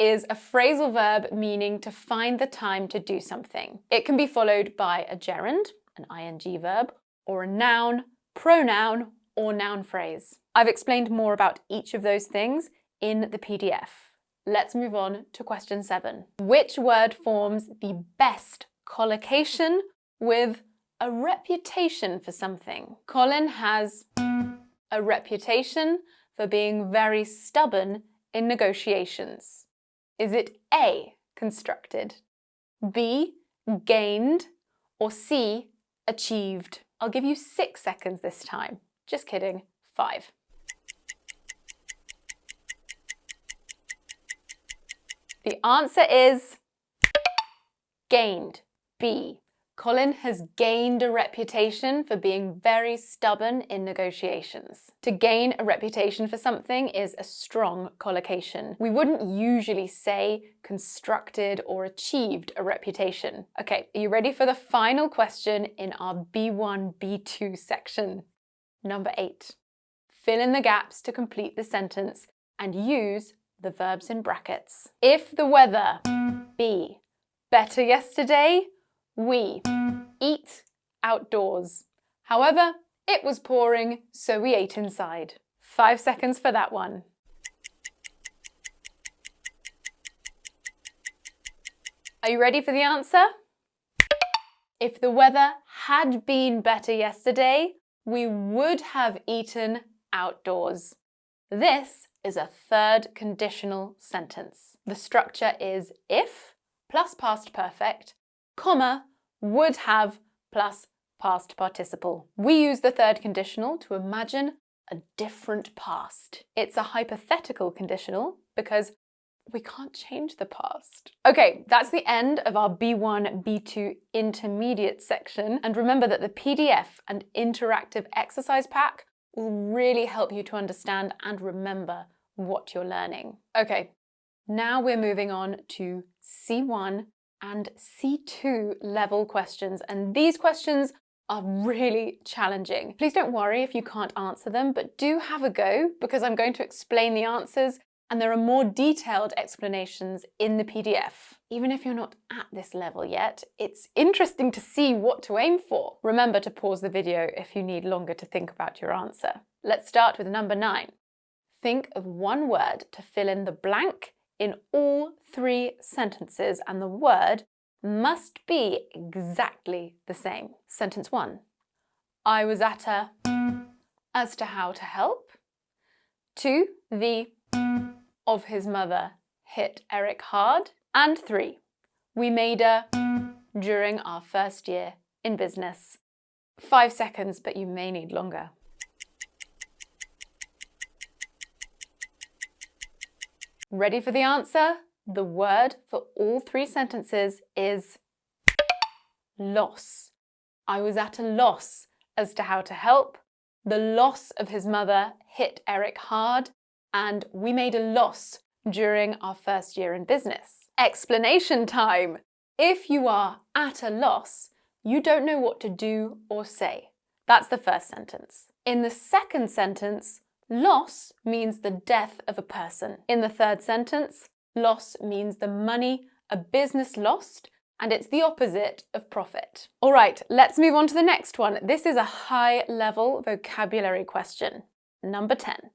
is a phrasal verb meaning to find the time to do something. It can be followed by a gerund, an ing verb, or a noun, pronoun, or noun phrase. I've explained more about each of those things in the PDF. Let's move on to question 7. Which word forms the best collocation with a reputation for something? Colin has a reputation for being very stubborn in negotiations. Is it A, constructed, B, gained, or C, achieved? I'll give you 6 seconds this time. Just kidding, 5. The answer is gained, B. Colin has gained a reputation for being very stubborn in negotiations. To gain a reputation for something is a strong collocation. We wouldn't usually say constructed or achieved a reputation. Okay, are you ready for the final question in our B1, B2 section? Number 8. Fill in the gaps to complete the sentence and use the verbs in brackets. If the weather, B, better yesterday, we eat outdoors. However, it was pouring, so we ate inside. 5 seconds for that one. Are you ready for the answer? If the weather had been better yesterday, we would have eaten outdoors. This is a third conditional sentence. The structure is if plus past perfect, comma, would have plus past participle. We use the third conditional to imagine a different past. It's a hypothetical conditional because we can't change the past. Okay, that's the end of our B1, B2 intermediate section. And remember that the PDF and interactive exercise pack will really help you to understand and remember what you're learning. Okay, now we're moving on to C1 and C2 level questions, and these questions are really challenging. Please don't worry if you can't answer them, but do have a go because I'm going to explain the answers and there are more detailed explanations in the PDF. Even if you're not at this level yet, it's interesting to see what to aim for. Remember to pause the video if you need longer to think about your answer. Let's start with number 9. Think of one word to fill in the blank in all 3 sentences, and the word must be exactly the same. Sentence 1. I was at a as to how to help. 2. The of his mother hit Eric hard. And 3. We made a during our first year in business. 5 seconds, but you may need longer. Ready for the answer? The word for all 3 sentences is loss. I was at a loss as to how to help. The loss of his mother hit Eric hard, and we made a loss during our first year in business. Explanation time! If you are at a loss, you don't know what to do or say. That's the first sentence. In the second sentence, loss means the death of a person. In the third sentence, loss means the money a business lost, and it's the opposite of profit. All right, let's move on to the next one. This is a high-level vocabulary question. Number 10.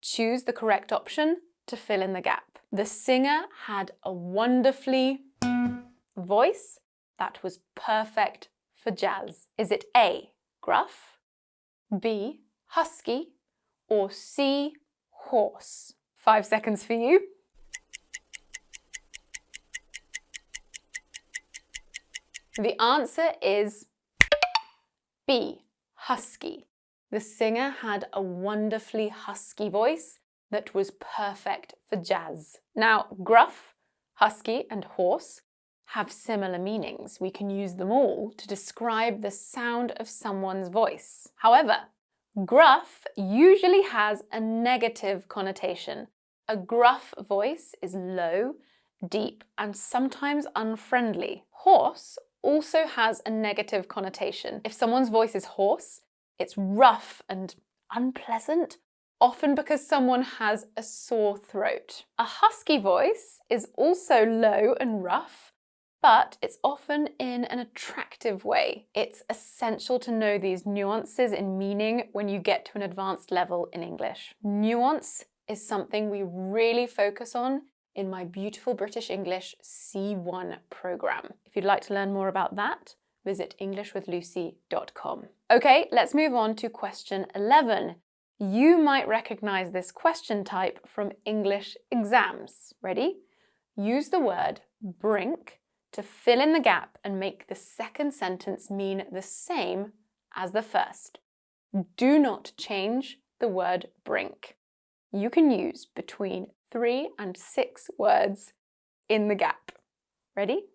Choose the correct option to fill in the gap. The singer had a wonderfully voice that was perfect for jazz. Is it A, gruff, B, husky, or C, hoarse? 5 seconds for you. The answer is B, husky. The singer had a wonderfully husky voice that was perfect for jazz. Now, gruff, husky, and hoarse have similar meanings. We can use them all to describe the sound of someone's voice. However, gruff usually has a negative connotation. A gruff voice is low, deep, and sometimes unfriendly. Hoarse also has a negative connotation. If someone's voice is hoarse, it's rough and unpleasant, often because someone has a sore throat. A husky voice is also low and rough, but it's often in an attractive way. It's essential to know these nuances in meaning when you get to an advanced level in English. Nuance is something we really focus on in my Beautiful British English C1 program. If you'd like to learn more about that, visit englishwithlucy.com. Okay, let's move on to question 11. You might recognize this question type from English exams. Ready? Use the word brink to fill in the gap and make the second sentence mean the same as the first. Do not change the word brink. You can use between 3 and 6 words in the gap. Ready?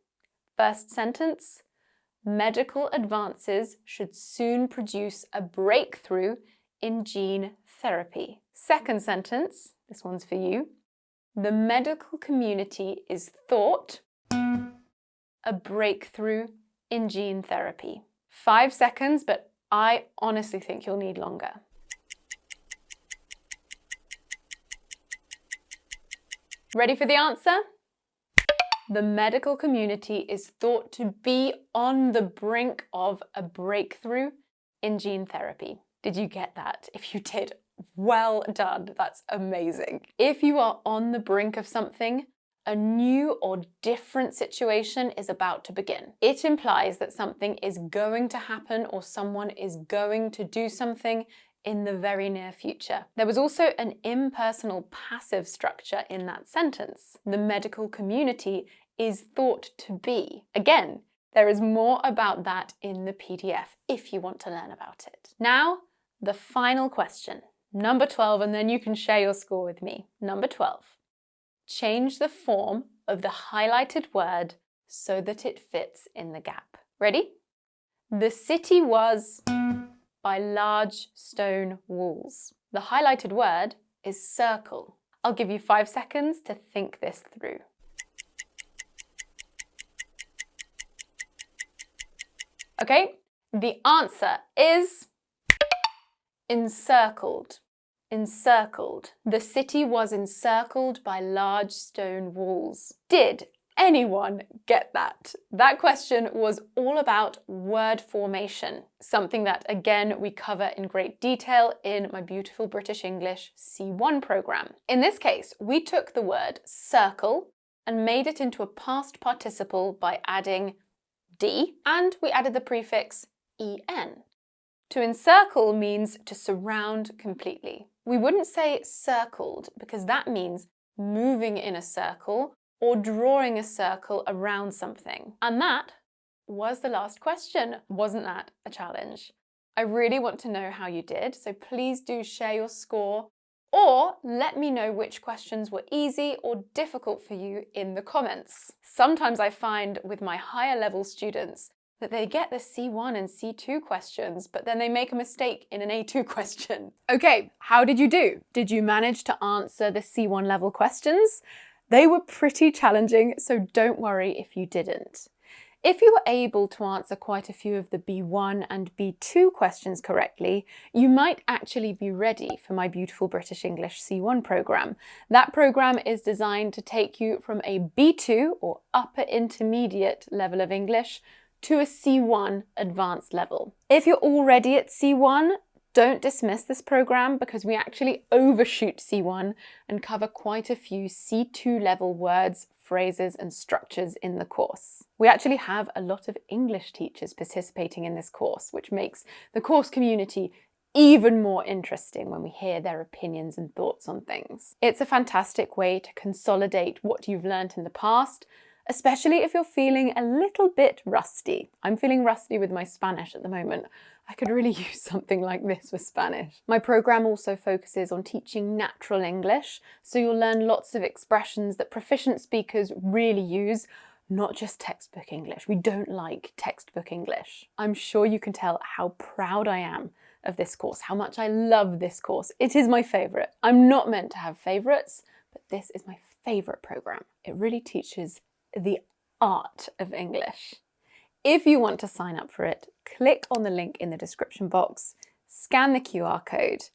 First sentence, medical advances should soon produce a breakthrough in gene therapy. Second sentence, this one's for you. The medical community is thought a breakthrough in gene therapy. 5 seconds, but I honestly think you'll need longer. Ready for the answer? The medical community is thought to be on the brink of a breakthrough in gene therapy. Did you get that? If you did, well done. That's amazing. If you are on the brink of something, a new or different situation is about to begin. It implies that something is going to happen or someone is going to do something in the very near future. There was also an impersonal passive structure in that sentence. The medical community is thought to be. Again, there is more about that in the PDF if you want to learn about it. Now, the final question, number 12, and then you can share your score with me. Number 12. Change the form of the highlighted word so that it fits in the gap. Ready? The city was by large stone walls. The highlighted word is circle. I'll give you 5 seconds to think this through. Okay, the answer is encircled. Encircled. The city was encircled by large stone walls. Did anyone get that? That question was all about word formation, something that, again, we cover in great detail in my Beautiful British English C1 program. In this case, we took the word circle and made it into a past participle by adding D, and we added the prefix en. To encircle means to surround completely. We wouldn't say circled because that means moving in a circle or drawing a circle around something. And that was the last question. Wasn't that a challenge? I really want to know how you did, so please do share your score or let me know which questions were easy or difficult for you in the comments. Sometimes I find with my higher level students that they get the C1 and C2 questions, but then they make a mistake in an A2 question. Okay, how did you do? Did you manage to answer the C1 level questions? They were pretty challenging, so don't worry if you didn't. If you were able to answer quite a few of the B1 and B2 questions correctly, you might actually be ready for my Beautiful British English C1 program. That program is designed to take you from a B2 or upper intermediate level of English to a C1 advanced level. If you're already at C1, Don't dismiss this program because we actually overshoot C1 and cover quite a few C2 level words, phrases and structures in the course. We actually have a lot of English teachers participating in this course, which makes the course community even more interesting when we hear their opinions and thoughts on things. It's a fantastic way to consolidate what you've learned in the past, especially if you're feeling a little bit rusty. I'm feeling rusty with my Spanish at the moment. I could really use something like this for Spanish. My program also focuses on teaching natural English, so you'll learn lots of expressions that proficient speakers really use, not just textbook English. We don't like textbook English. I'm sure you can tell how proud I am of this course, how much I love this course. It is my favourite. I'm not meant to have favourites, but this is my favourite program. It really teaches the art of English. If you want to sign up for it, click on the link in the description box, scan the QR code.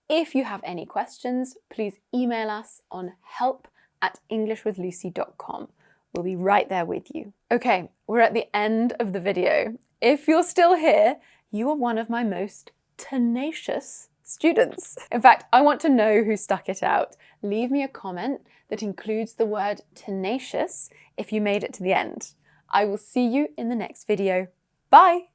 If you have any questions, please email us on help@englishwithlucy.com. We'll be right there with you. Okay, we're at the end of the video. If you're still here, you are one of my most tenacious students. In fact, I want to know who stuck it out. Leave me a comment that includes the word tenacious if you made it to the end. I will see you in the next video. Bye!